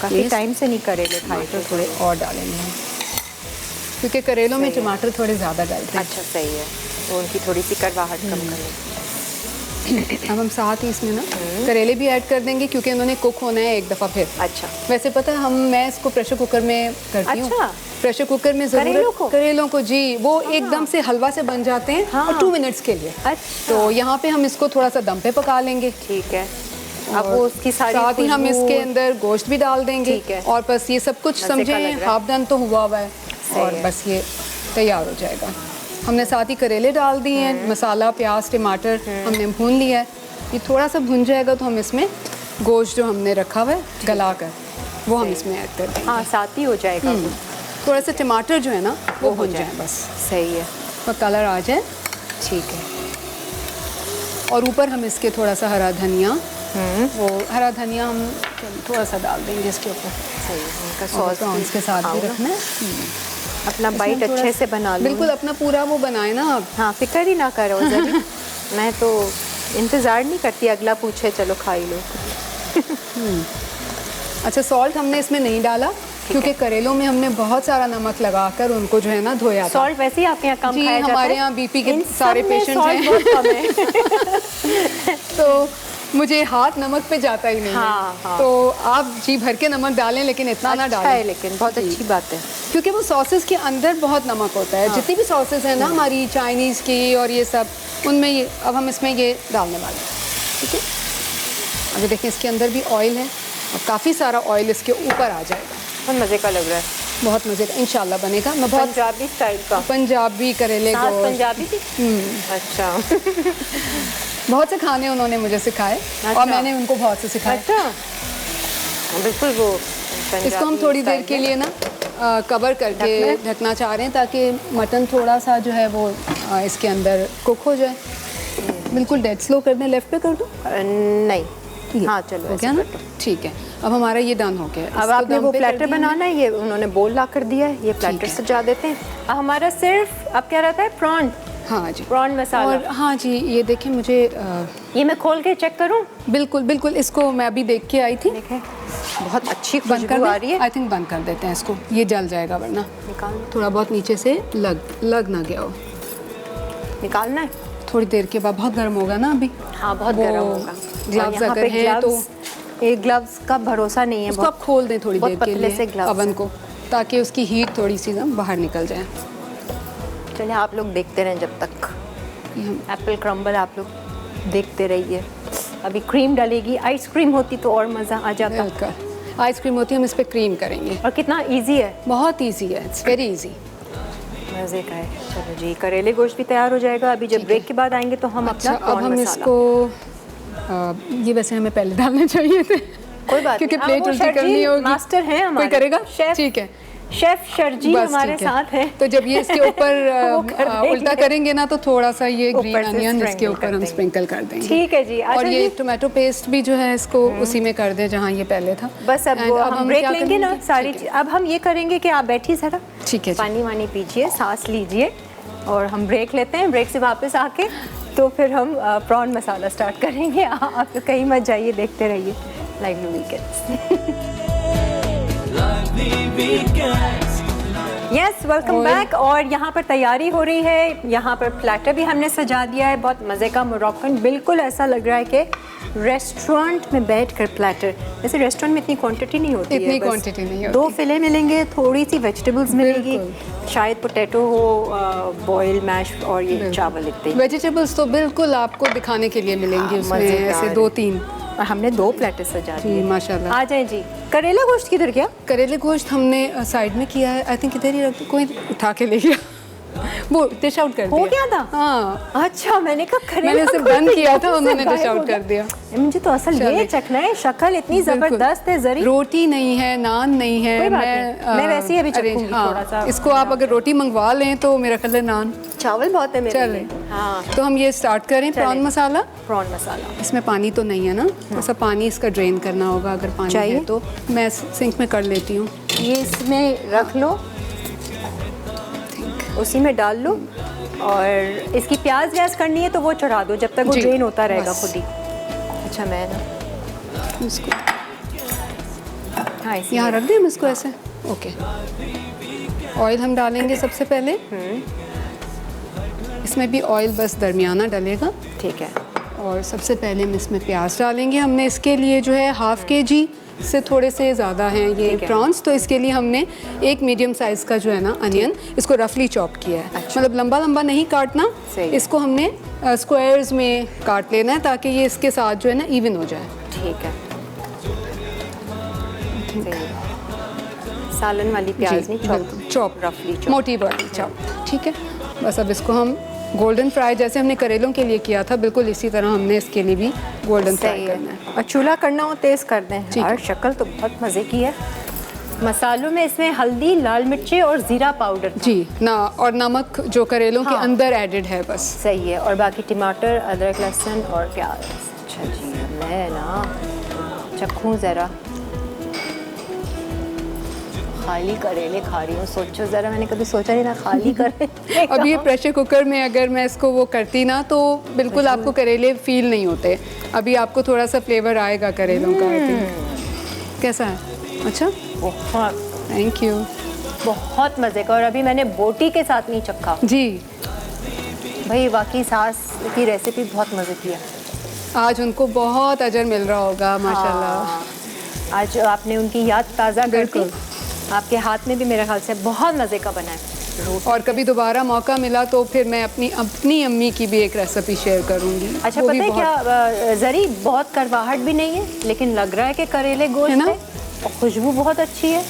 काफ़ी टाइम से नहीं करेले खाए तो थे। थोड़े और डालेंगे हम, क्योंकि करेलों में टमाटर थोड़े ज़्यादा डालते हैं। अच्छा, सही है, तो उनकी थोड़ी सी कड़वाहट कम करें। अब हम साथ ही इसमें ना करेले भी ऐड कर देंगे, क्योंकि इन्होंने कुक होना है एक दफ़ा फिर। अच्छा, वैसे पता है मैं इसको प्रेशर कुकर में करती हूँ। अच्छा, प्रेशर कुकर में करेलों को जी, वो एकदम से हलवा से बन जाते हैं। हाँ। और 2 मिनट्स के लिए। अच्छा, तो यहाँ पे हम इसको थोड़ा सा दम पे पका लेंगे। ठीक है। अब वो उसकी सारी साथ ही हम इसके अंदर गोश्त भी डाल देंगे। ठीक है। और बस ये सब कुछ मज़े का समझे लग रहा है। हाफ डन तो हुआ हुआ है, और है। बस ये तैयार हो जाएगा। हमने साथ ही करेले डाल दिए हैं, मसाला, प्याज, टमाटर हमने भून लिया है। ये थोड़ा सा भुन जाएगा तो हम इसमें गोश्त जो हमने रखा हुआ है गला कर, वो हम इसमें ऐड कर देंगे। हाँ, साथ ही हो जाएगा वो। थोड़ा सा टमाटर जो है ना वो हो भुन जाए। जाए बस, सही है, और कलर आ जाए। ठीक है। और ऊपर हम इसके थोड़ा सा हरा धनिया, वो हरा धनिया हम थोड़ा सा डाल देंगे इसके ऊपर। सही है, उनका और सॉस प्रॉन्स के साथ भी रखना है। अपना बाइट थोड़ा अच्छे से बना लो। बिल्कुल अपना पूरा वो बनाए ना आप। हाँ, फिक्र ही ना करो जरी। मैं तो इंतज़ार नहीं करती अगला पूछे, चलो खा ही लो। अच्छा, सॉल्ट हमने इसमें नहीं डाला, क्योंकि करेलों में हमने बहुत सारा नमक लगाकर उनको जो है ना धोया था। सॉल्ट वैसे ही आपके यहाँ कम जी, खाया जाता है? हमारे यहाँ बीपी के इन सारे सब में पेशेंट salt हैं। बहुत कम है। तो मुझे हाथ नमक पे जाता ही नहीं हाँ, है। हाँ। तो आप जी भर के नमक डालें, लेकिन इतना ना अच्छा डालें। है, लेकिन बहुत अच्छी बात है। क्योंकि वो सॉसेस के अंदर बहुत नमक होता है। जितनी भी सॉसेस हैं ना हमारी चाइनीज़ की और ये सब, उनमें ये अब हम इसमें ये डालने वाले हैं। ठीक है, अभी देखिए इसके अंदर भी ऑयल है, और काफ़ी सारा ऑयल इसके ऊपर आ जाएगा। बहुत मज़े का लग रहा है, बहुत मज़े का इंशाल्लाह बनेगा। मैं बहुत पंजाबी स्टाइल का। पंजाबी करेले सास गोश्त, पंजाबी थी? अच्छा। बहुत से खाने उन्होंने मुझे सिखाए, अच्छा। और मैंने उनको बहुत से सिखाए। अच्छा, बिल्कुल वो इसको हम थोड़ी देर के लिए ना कवर करके ढकना चाह रहे हैं, ताकि मटन थोड़ा सा जो है वो इसके अंदर कुक हो जाए। बिल्कुल डेड स्लो कर दें, लेफ्ट पे कर दूं? नहीं, हाँ चलो हो ऐसे गया ना, कर दो। ठीक है। अब हमारा ये डन हो गया। अब इसको आपने दम वो पे कर प्लेटर दिया बनाना है, ये उन्होंने बोल ला कर दिया है, ये प्लेटर है। सजा देते हैं। अब हमारा सिर्फ अब क्या रहता है, प्रॉन, हाँ जी, प्रॉन मसाला। और हाँ जी, ये देखें मुझे ये मैं खोल के चेक करूं? बिल्कुल बिल्कुल, इसको मैं अभी देख के आई थी। देखें, बहुत अच्छी बंद खुशबू आ रही है। आई थिंक बंद कर देते हैं इसको, ये जल जाएगा वरना। निकाल, थोड़ा बहुत नीचे से लग ना गया हो। निकालना है। थोड़ी देर के बाद बहुत गर्म होगा ना अभी। हाँ, बहुत वो गर्म होगा। ग्लव्स अगर हैं तो ये ग्लव्स का भरोसा नहीं है। उसको आप खोल दें थोड़ी बहुत देर के पतले से लिए gloves अवन हैं। को, ताकि उसकी हीट थोड़ी सी ना बाहर निकल जाए। चलिए आप लोग देखते रहें जब तक। ये हम एप्पल क्रम्बल आप लोग देखते रहिए। अभी क्रीम डलेगी, आइसक्रीम होती तो और मज़ा आ जाता। बिल्कुल आइसक्रीम होती है, हम इस पर क्रीम करेंगे। और कितना इजी है, बहुत ईजी है, इट्स वेरी ईजी। मज़े का है। चलो जी, करेले गोश्त भी तैयार हो जाएगा। अभी जब ब्रेक के बाद आएंगे तो हम अच्छा, अपना अब prawn हम मसाला। इसको ये वैसे हमें पहले डालने चाहिए थे, कोई बात क्योंकि नहीं। प्लेट वो उल्टी करनी शर्जील होगी। मास्टर हैं हमारे। कोई करेगा? शेफ, ठीक है, शेफ शर्जील बस हमारे ठीक है। साथ हैं। तो जब ये इसके ऊपर वो कर देंगे। उल्टा करेंगे ना, तो थोड़ा सा ये ऊपर ग्रीन से अनियन इसके sprinkle ऊपर कर हम देंगे। स्प्रिंकल कर देंगे। ठीक है जी। और अच्छा ये जी, टोमेटो पेस्ट भी जो है इसको उसी में कर दे जहाँ ये पहले था। बस अब And हम ब्रेक क्या लेंगे ना करेंगे? सारी ठीक चीज़। अब हम ये करेंगे कि आप बैठिए ज़रा, ठीक है जी। पानी वानी पीजिए, सांस लीजिए, और हम ब्रेक लेते हैं। ब्रेक से वापस आके तो फिर हम प्रॉन मसाला स्टार्ट करेंगे। आप कहीं मत जाइए, देखते रहिए lively weekends. Lively weekends. Yes, welcome back. और यहाँ पर तैयारी हो रही है, यहाँ पर प्लेटर भी हमने सजा दिया है, बहुत मज़े का मोरक्कन, बिल्कुल ऐसा लग रहा है कि रेस्टोरेंट में बैठकर प्लेटर। वैसे रेस्टोरेंट में इतनी क्वांटिटी नहीं होती है, इतनी क्वांटिटी नहीं होती। 2 फिले मिलेंगे, थोड़ी सी वेजिटेबल्स मिलेगी, शायद पोटैटो हो, बॉयल मैश और ये चावल इतने। वेजिटेबल्स तो बिल्कुल आपको दिखाने के लिए मिलेंगी उसमें, ऐसे 2-3। और हमने 2 प्लेटर सजा दिए। जी माशाल्लाह। आ जाए जी। करेला गोश्त किधर गया? करेले गोश्त हमने साइड में किया है, आई थिंक इधर ही रख, कोई उठा के ले गया वो डिश आउट कर दिया। हो गया था? हाँ, अच्छा, मैंने कहा करेला मैंने उसे गोश्त बंद किया था, एकदम से उन्होंने डिश गायब हो आउट गया। कर दिया। मुझे तो असल ये चखना है, शक्ल इतनी जबरदस्त है जरी। रोटी नहीं है, नान नहीं है। कोई बात नहीं, मैं वैसे ही अभी चखूंगी थोड़ा सा। इसको आप अगर रोटी मंगवा लें तो मेरा ख्याल है नान। चावल बहुत है मेरे चले। लिए। हाँ, तो हम ये स्टार्ट करें। प्रॉन मसाला। प्रॉन मसाला। इसमें पानी तो नहीं है ना? ऐसा पानी इसका ड्रेन करना होगा, अगर पानी चाहिए है तो मैं सिंक में कर लेती हूँ। ये इसमें रख लो, उसी में डाल लो, और इसकी प्याज व्याज करनी है तो वो चढ़ा दो जब तक वो जी, ड्रेन होता रहेगा बस। खुद ही। अच्छा, मैं ना इसको हाँ इसी यहाँ में। रख दें हम इसको ऐसे। ओके। ऑयल हम डालेंगे सबसे पहले। इसमें भी ऑयल बस दरमियाना डलेगा। ठीक है। और सबसे पहले हम इसमें प्याज डालेंगे। हमने इसके लिए जो है 1/2 kg से थोड़े से ज़्यादा हैं ये प्रॉन्स, तो इसके लिए हमने एक मीडियम साइज़ का जो है ना अनियन, इसको रफली चॉप किया है। अच्छा। मतलब लंबा लंबा नहीं काटना, सही। इसको हमने स्क्वायर्स में काट लेना है ताकि ये इसके साथ जो है ना इवन हो जाए। ठीक है। सही है। सालन वाली प्याज नहीं, चॉप, रफली चॉप। मोटी वाली चॉप। ठीक है, बस अब इसको हम गोल्डन फ्राई जैसे हमने करेलों के लिए किया था, बिल्कुल इसी तरह हमने इसके लिए भी गोल्डन फ्राई करना है। और चूल्हा करना हो तेज़ कर दें। ठीक है। और शक्ल तो बहुत मज़े की है। मसालों में इसमें हल्दी, लाल मिर्ची और ज़ीरा पाउडर। जी ना, और नमक जो करेलों के हाँ। अंदर एडेड है बस। सही है। और बाकी टमाटर, अदरक, लहसुन और प्याज। अच्छा जी, मैं ना चखूँ ज़रा। खाली करेले खा रही हूँ, सोचो ज़रा, मैंने कभी सोचा नहीं था खाली करेले। अब ये प्रेशर कुकर में अगर मैं इसको वो करती ना तो बिल्कुल आपको करेले फील नहीं होते। अभी आपको थोड़ा सा फ्लेवर आएगा करेलों का। आई थिंक कैसा है? अच्छा, बहुत थैंक यू। बहुत मज़े का। और अभी मैंने बोटी के साथ नहीं चखा जी, भाई, वाकई सास की रेसिपी बहुत मज़े की है। आज उनको बहुत अजर मिल रहा होगा माशाल्लाह। हाँ, आज आपने उनकी याद ताज़ा कर दी। बिल्कुल। आपके हाथ में भी मेरे ख्याल से बहुत मज़े का बना है। और कभी दोबारा मौका मिला तो फिर मैं अपनी अम्मी की भी एक रेसिपी शेयर करूंगी। अच्छा, वो पता भी है बहुत- क्या, जरी बहुत करवाहट भी नहीं है, लेकिन लग रहा है कि करेले गोश्त है ना? है और खुशबू बहुत अच्छी है,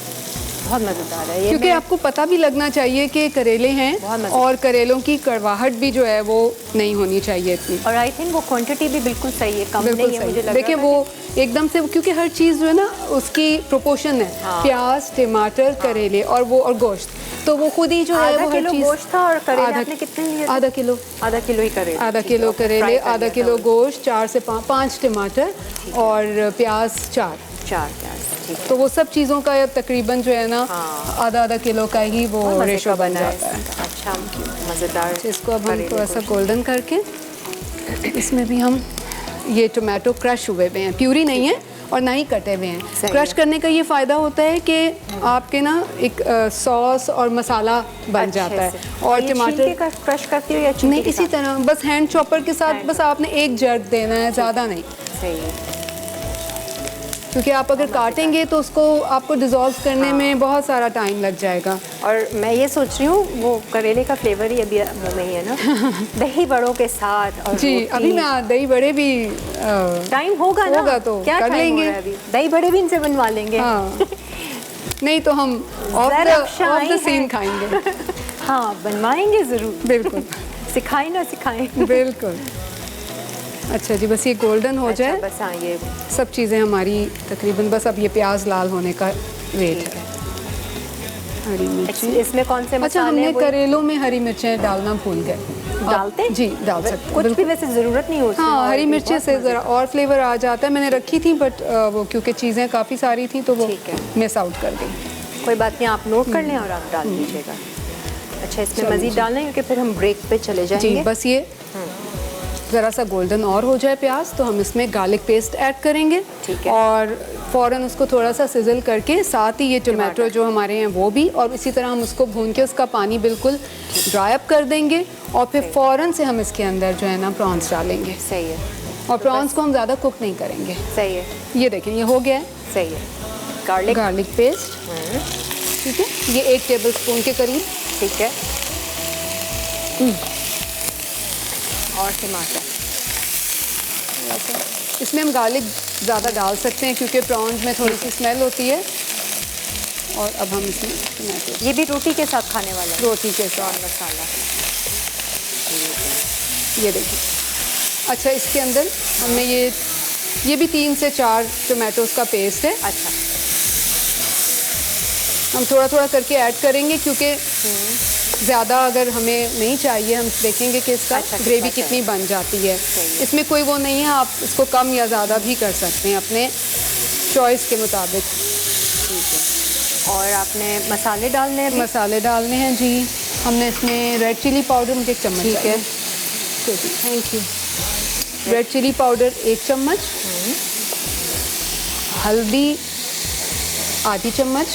बहुत मज़ेदार है ये। क्योंकि मैं- आपको पता भी लगना चाहिए कि करेले हैं, बहुत मज़े- और करेलों की कड़वाहट भी जो है वो नहीं होनी चाहिए इतनी। और आई थिंक वो क्वांटिटी भी बिल्कुल सही है, कम बिल्कुल नहीं है मुझे सही। लग देखिए रहा था वो एकदम से, क्योंकि हर चीज़ जो है ना उसकी प्रोपोर्शन है। हाँ। प्याज, टमाटर, करेले और वो और गोश्त, तो वो खुद ही जो है आधा वो हर किलो चीज़। गोश्त था और करेले आपने कितने लिए थे? आधा किलो। आधा किलो ही करेले। आधा ठीक है, किलो फ्राई करेले, कर आधा लिया किलो था। गोश्त, 4 से 5 टमाटर और प्याज 4। 4 प्याज। ठीक है। तो वो सब चीज़ों का तकरीबन जो है ना हाँ। आधा आधा किलो का ही वो बहुत मज़े रेशो का बन बना है जाता है। इसका। अच्छा, मज़ेदार। इसको अब हम करेले थोड़ा सा गोश्त। गोल्डन करके इसमें भी हम ये टोमेटो क्रश हुए हुए हैं, प्यूरी नहीं है और ना ही कटे हुए हैं। सही क्रश है। करने का ये फ़ायदा होता है कि आपके ना एक सॉस और मसाला बन अच्छे जाता है। से। और ये छील टमाटर के क्रश करती हो या छील नहीं, के इसी साथ? तरह बस हैंड चॉपर के साथ बस आपने एक जर्क देना है, ज़्यादा नहीं। सही है। क्योंकि आप अगर काटेंगे तो उसको आपको डिज़ोल्व करने में बहुत सारा टाइम लग जाएगा। और मैं ये सोच रही हूँ वो करेले का फ्लेवर ही अभी मुँह में ही है ना, दही बड़ों के साथ। और जी, रोटी। अभी मैं दही बड़े भी टाइम होगा ना, होगा तो क्या कर टाइम लेंगे। हो रहा है अभी? दही बड़े भी इनसे बनवा लेंगे। हाँ नहीं तो हम ऑफ ज़रा द सीन है। खाएंगे। हाँ, बनवाएंगे ज़रूर। बिल्कुल सिखाएं ना सिखाएं। बिल्कुल। अच्छा जी, बस ये गोल्डन हो अच्छा, जाए, बस हाँ, ये सब चीज़ें हमारी तकरीबन, बस अब ये प्याज लाल होने का वेट है। हरी मिर्ची, इसमें कौन से अच्छा मसाले हमने हैं वो करेलों में हरी मिर्चें डालना भूल गए। डालते हैं? जी डाल सकते हैं, कुछ भी बिल्कुल। वैसे ज़रूरत नहीं होती। हाँ, और हरी भी मिर्ची बहुत से मज़े ज़रा और फ्लेवर आ जाता है। मैंने रखी थी बट वो क्योंकि चीज़ें काफ़ी सारी थी तो वो ठीक है। मिस आउट कर गई। का। कोई बात नहीं, आप नोट कर लें और आप डाल दीजिएगा। अच्छा, इसमें चलिए मज़ीद जी। डालना है क्योंकि फिर हम ब्रेक पे चले जी, जाएंगे। बस ये ज़रा सा गोल्डन और हो जाए प्याज तो हम इसमें गार्लिक पेस्ट ऐड करेंगे। ठीक है। और फ़ौरन उसको थोड़ा सा सिजल करके साथ ही ये टमाटो जो हमारे हैं वो भी, और इसी तरह हम उसको भून के उसका पानी बिल्कुल ड्राई अप कर देंगे और फिर फ़ौरन से हम इसके अंदर जो है ना प्रॉन्स डालेंगे। सही है। और प्रॉन्स को हम ज़्यादा कुक नहीं करेंगे। सही है। ये देखें ये हो गया है। सही है। गार्लिक पेस्ट, ठीक है, ये 1 टेबल स्पून के करीब। ठीक है। और टमाटर, इसमें हम गार्लिक ज़्यादा डाल सकते हैं क्योंकि प्रॉन्स में थोड़ी सी स्मेल होती है। और अब हम इसमें टमाटो, ये भी रोटी के साथ खाने वाला है। रोटी के साथ मसाला, ये देखिए। अच्छा, इसके अंदर हमने ये भी 3 से 4 टमाटोज़ का पेस्ट है। अच्छा, हम थोड़ा थोड़ा करके ऐड करेंगे क्योंकि ज़्यादा अगर हमें नहीं चाहिए, हम देखेंगे कि इसका ग्रेवी कितनी बन जाती है। इसमें कोई वो नहीं है, आप इसको कम या ज़्यादा भी कर सकते हैं अपने चॉइस के मुताबिक। ठीक है। और आपने मसाले डालने हैं? मसाले डालने हैं जी। हमने इसमें रेड चिली पाउडर, मुझे 1 चम्मच, ठीक है। Thank you. Red chilli powder 1 चम्मच, हल्दी आधी चम्मच,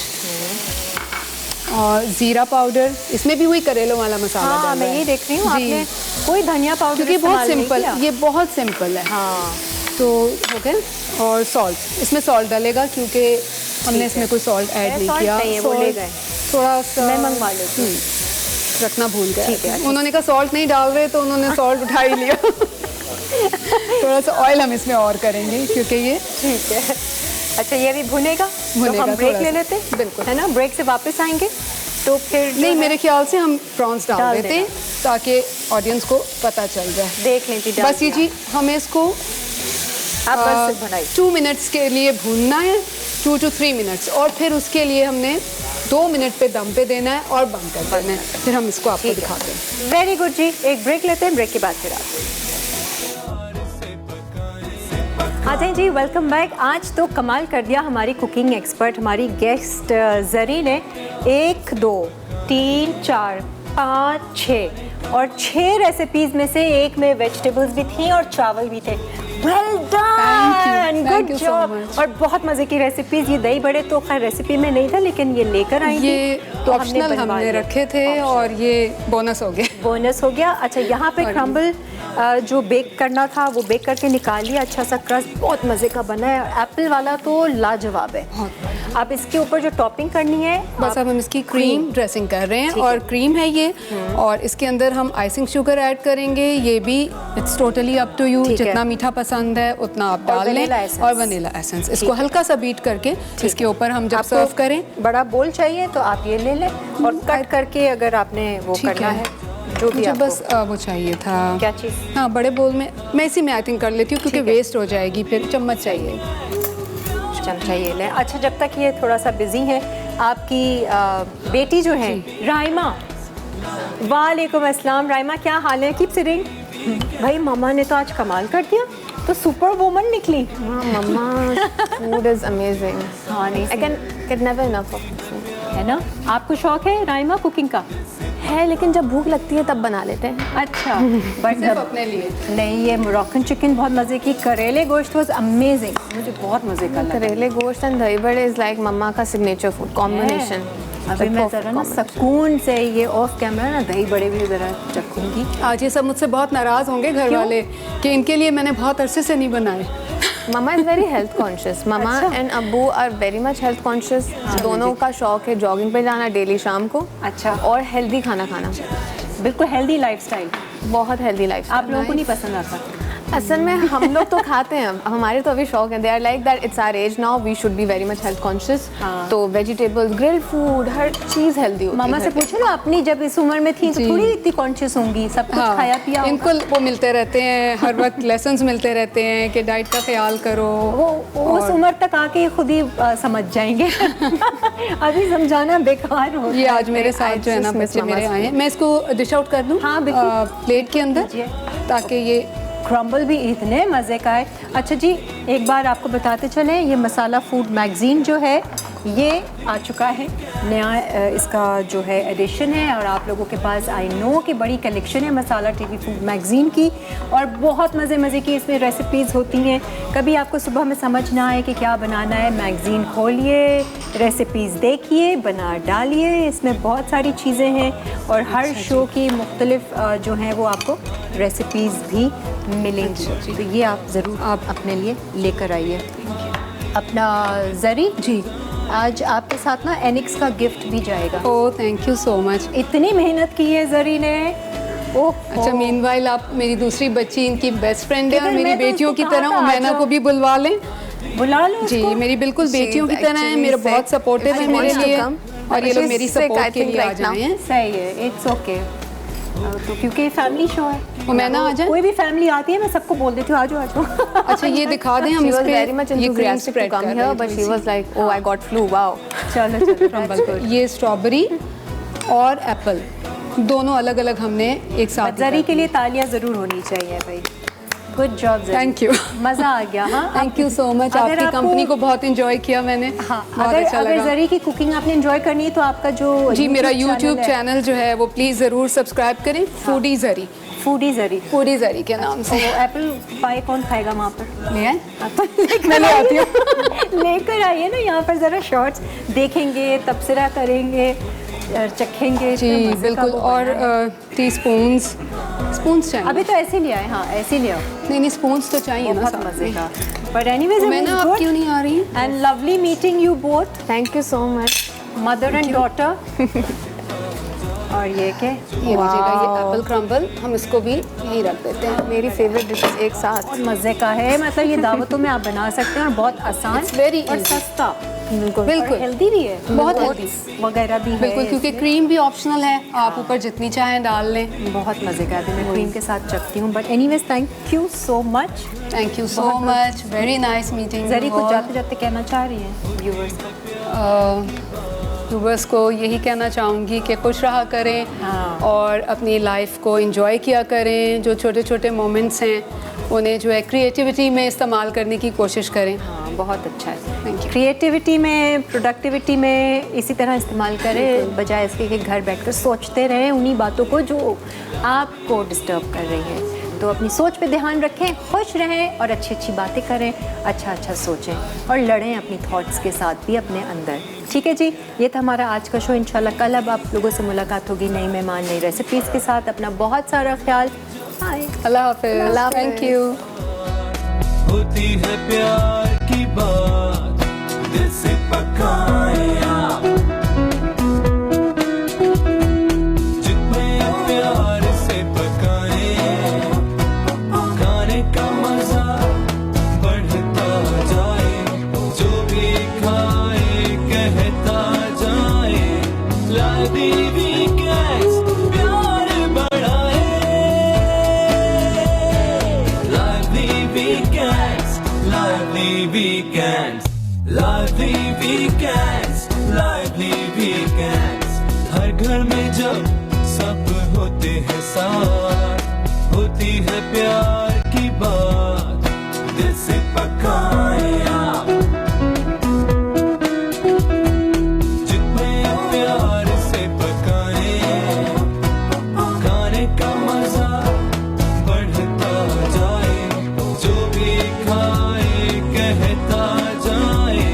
और ज़ीरा पाउडर, इसमें भी वही करेलों वाला मसाला हाँ, डाल रहा मैं है। ये देख रही हूँ आपने कोई धनिया पाउडर क्योंकि बहुत इस्तेमाल नहीं सिंपल, किया। ये बहुत सिंपल है। हाँ, तो हो गया। और सॉल्ट, इसमें सॉल्ट डलेगा क्योंकि हमने इसमें कोई सॉल्ट ऐड नहीं सॉल्ट किया। नहीं है, वो ले गए। थोड़ा सा मैं मंगवा लेती हूँ। रखना भूल गया। ठीक है। उन्होंने कहा सॉल्ट नहीं डाल रहे, तो उन्होंने सॉल्ट उठा ही लिया। थोड़ा सा ऑयल हम इसमें और करेंगे क्योंकि ये ठीक है। अच्छा, ये भी भुनेगा। तो हम ब्रेक ले लेते हैं, बिल्कुल, है ना। ब्रेक से वापस आएंगे तो फिर नहीं, मेरे ख्याल से हम प्रॉन्स डाल देते हैं ताकि ऑडियंस को पता चल जाए। देख लें जी। बस ये जी, हमें इसको आप बस बनाइए। 2 मिनट्स के लिए भूनना है, 2 to 3 मिनट्स, और फिर उसके लिए हमने 2 मिनट पे दम पे देना है और बंद कर देना है। फिर हम इसको आपको दिखाते हैं। वेरी गुड जी। एक ब्रेक लेते हैं, ब्रेक के बाद फिर आ जाए जी। Welcome back. आज तो कमाल कर दिया हमारी कुकिंग एक्सपर्ट, हमारी गेस्ट जरी ने। 1 2 3 4 5 6 और 6 रेसिपीज में से एक में वेजिटेबल्स भी थी और चावल भी थे। Well done, Thank good you so job. much. और बहुत मज़े की रेसिपीज। ये दही बड़े तो खैर रेसिपी में नहीं था, लेकिन ये लेकर आई थी ये तो ऑप्शनल हमने रखे थे और ये बोनस हो गया। बोनस हो गया। अच्छा, यहाँ पे क्रम्बल जो बेक करना था वो बेक करके निकाल लिया। अच्छा सा क्रस्ट बहुत मज़े का बना है। एप्पल वाला तो लाजवाब है। आप इसके ऊपर जो टॉपिंग करनी है, बस अब हम इसकी क्रीम ड्रेसिंग कर रहे हैं, और क्रीम है ये, और इसके अंदर हम आइसिंग शुगर ऐड करेंगे। ये भी it's totally up to you, जितना मीठा पसंद है उतना आप डाल लें। और वनीला एसेंस, इसको हल्का सा बीट करके इसके ऊपर हम जब सर्व करें। बड़ा बोल चाहिए तो आप ये ले लें, और कट करके अगर आपने वो करना है जो भी आपको। बस वो चाहिए था। क्या चीज़? हाँ, बड़े बोल में मैं इसी में आई थिंक कर लेती हूँ क्योंकि वेस्ट हो जाएगी। फिर चम्मच चाहिए, चमचा ये लें। अच्छा, जब तक ये थोड़ा सा बिजी है, आपकी बेटी जो है राइमा, वालेकुम अस्सलाम। राइमा, क्या हाल है? Keep sitting. भाई, मामा ने तो आज कमाल कर दिया, तो सुपर वुमन निकली। Mama, food is amazing. हाँ, नहीं I can get never enough of food. है ना। आपको शौक है राइमा कुकिंग का? है, लेकिन जब भूख लगती है तब बना लेते हैं। अच्छा, बट सिर्फ अपने लिए। नहीं, ये मोरक्कन चिकन बहुत मज़े की। करेले गोश्त वाज अमेजिंग, मुझे बहुत मज़े का लगा। करेले गोश्त एंड दही बड़े इज लाइक मम्मा का सिग्नेचर फूड कॉम्बिनेशन। अभी मैं ज़रा ना सुकून से ये ऑफ कैमरा ना दही बड़े भी ज़रा चखूँगी। आज ये सब मुझसे बहुत नाराज़ होंगे घर वाले कि इनके लिए मैंने बहुत अरसे से नहीं बनाए। Mama is very health conscious. Mama and अब्बू are very much health conscious. दोनों का शौक है जॉगिंग पे जाना डेली शाम को। अच्छा। और हेल्दी खाना खाना, बिल्कुल हेल्दी लाइफस्टाइल। बहुत हेल्दी लाइफ। आप लोगों को नहीं पसंद आता? असल में हम लोग तो खाते हैं, हमारे तो अभी शौक है। They are like that it's our age now, we should be very much health conscious. तो वेजिटेबल्स, ग्रिल्ड फूड, हर चीज़ हेल्दी होती है। मामा से पूछो ना, अपनी जब इस उम्र में थी तो थोड़ी इतनी कॉन्शियस होंगी, सब कुछ खाया पिया होगा। इनको वो मिलते रहते हैं हर वक्त, लेसन्स मिलते रहते हैं कि डाइट का ख्याल करो। वो उस उम्र तक आके खुद ही समझ जाएंगे। अभी समझाना बेकार हो। ये आज मेरे साथ जो है ना बच्चे मेरे आए हैं, मैं इसको डिश आउट कर दूँ हाँ, बिल्कुल। प्लेट के अंदर, ताकि ये क्रम्बल भी इतने मज़े का है। अच्छा जी, एक बार आपको बताते चलें, ये मसाला फूड मैगज़ीन जो है ये आ चुका है नया इसका जो है एडिशन है और आप लोगों के पास आई नो कि बड़ी कलेक्शन है मसाला टीवी फूड मैगज़ीन की और बहुत मज़े की इसमें रेसिपीज़ होती हैं। कभी आपको सुबह में समझ ना आए कि क्या बनाना है, मैगज़ीन खोलिए, रेसिपीज़ देखिए, बना डालिए। इसमें बहुत सारी चीज़ें हैं और हर शो की मुख्तलिफ जो हैं वो आपको रेसिपीज़ भी मिलेंगी। तो ये आप ज़रूर आप अपने लिए लेकर आइए। अपना ज़री जी, आज आपके साथ ना एनिक्स का गिफ्ट भी जाएगा। Oh thank you so much. इतनी मेहनत की है ज़री ने। ओह अच्छा, मीनवाइल आप मेरी दूसरी बच्ची इनकी बेस्ट फ्रेंड है और किधर? मेरी मैं तो बेटियों उसको की कहा तरह था, उमैना आजो। को भी बुलवा लें। बुला लो जी, उसको। मेरी बिल्कुल बेटियों की तरह है, मेरा बहुत सपोर्टिव है मेरे लिए और ये लोग मेरी सपोर्ट के लिए आ जाए हैं। सही है, इट्स ओके। तो क्योंकि फैमिली शो है, उमैना आ जाए। कोई भी फैमिली आती है मैं सबको बोल देती हूँ आ जाओ। अच्छा, ये दिखा दें हम She इस was पे very much ये cream enthusiastic to spread come कर here, but she was like, "Oh, I got flu. Wow." चलो क्रम्बल पर ये स्ट्रॉबेरी और एप्पल दोनों अलग अलग हमने एक साथ ज़री के लिए तालियां ज़रूर होनी चाहिए भाई। Good job Zari. Thank you. मज़ा आ गया। हाँ, थैंक यू सो मच। अगर आपकी आपको- कंपनी को बहुत एंजॉय किया मैंने। हाँ, बहुत अच्छा अगर लगा। ज़री की कुकिंग आपने एंजॉय करनी है तो आपका जो जी, मेरा YouTube YouTube है, चैनल जो है वो प्लीज़ ज़रूर सब्सक्राइब करें। Foodie Zari, foodie Zari. Foodie Zari के नाम तो से। वो एप्पल पाई कौन खाएगा वहाँ पर? ले आए? मैं ले आती हूँ। लेकर आइए ना यहाँ पर ज़रा शॉर्ट्स देखेंगे, तबसरा करेंगे, चखेंगे। जी इतना मज़े का बिल्कुल। वो और बना है। टी स्पून्स चाहिए। अभी तो ऐसे ले आए। हाँ, ऐसे ले आओ। नहीं, स्पून्स तो चाहिए ना बहुत साथ मज़े में। का। बट एनीवेज मैंने आप क्यों नहीं आ रही हैं? And lovely meeting you both, Thank you so much. Mother and daughter. और ये क्या? ये लीजिएगा, ये एप्पल क्रम्बल, हम इसको भी यहीं रख देते हैं। मेरी favorite dishes एक साथ. बहुत मज़े का है, मतलब ये दावतों में आप बना सकते हैं और बहुत आसान It's very और easy. सस्ता, बिल्कुल हेल्दी भी है, बहुत Oats healthy। वगैरह भी है बिल्कुल, क्योंकि इसमें। क्रीम भी ऑप्शनल है, आप ऊपर जितनी चाहें डाल लें। बहुत मज़े का है। अभी मैं क्रीम के साथ चखती हूँ। But anyways thank you so much. Thank you so much, very nice meeting. Zari कुछ जाते जाते कहना चाह रही हैं व्यूअर्स को? व्यूवर्स को यही कहना चाहूँगी कि खुश रहा करें हाँ। और अपनी लाइफ को एंजॉय किया करें। जो छोटे छोटे मोमेंट्स हैं उन्हें जो है क्रिएटिविटी में इस्तेमाल करने की कोशिश करें। हाँ, बहुत अच्छा है। Thank you. क्रिएटिविटी में, प्रोडक्टिविटी में इसी तरह इस्तेमाल करें, बजाय इसके कि घर बैठकर सोचते रहें उन्हीं बातों को जो आपको डिस्टर्ब कर रही है। तो अपनी सोच पे ध्यान रखें, खुश रहें और अच्छी अच्छी बातें करें, अच्छा सोचें और लड़ें अपनी थॉट्स के साथ भी अपने अंदर। ठीक है जी, ये था हमारा आज का शो। इंशाल्लाह कल अब आप लोगों से मुलाकात होगी नई मेहमान, नई रेसिपीज़ के साथ। अपना बहुत सारा ख्याल। बाय। अल्लाह हाफिज़। Thank you. होती है प्यार की बात, दिल से पकाए आप, जितने प्यार से पकाए, खाने का मजा बढ़ता जाए, जो भी खाए कहता जाए, लादी वीकेंड्स प्यार बढ़ाए, लादी weekends, lively weekends, lively weekends, lively weekends। हर घर में जब सब होते हैं साथ, होती है प्यार की बात, दिल से पकाए आप, जितने प्यार से पकाए, खाने का मजा बढ़ता जाए, जो भी खाए कहता जाए,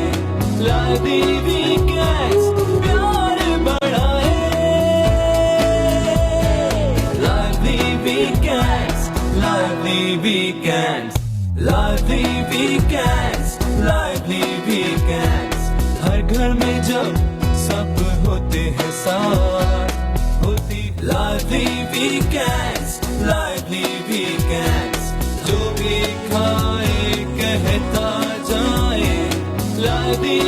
लादी वीकेंड्स प्यार बढ़ाए, लादी वीकेंड्स, लादी वीकेंड्स, लादी वीकेंड्स, लादी वीकेंड्स। हर घर में जब सब होते हैं साथ, होती लादी वीकेंड्स, लादी वीकेंड्स, जो भी खाए कहता जाए, लादी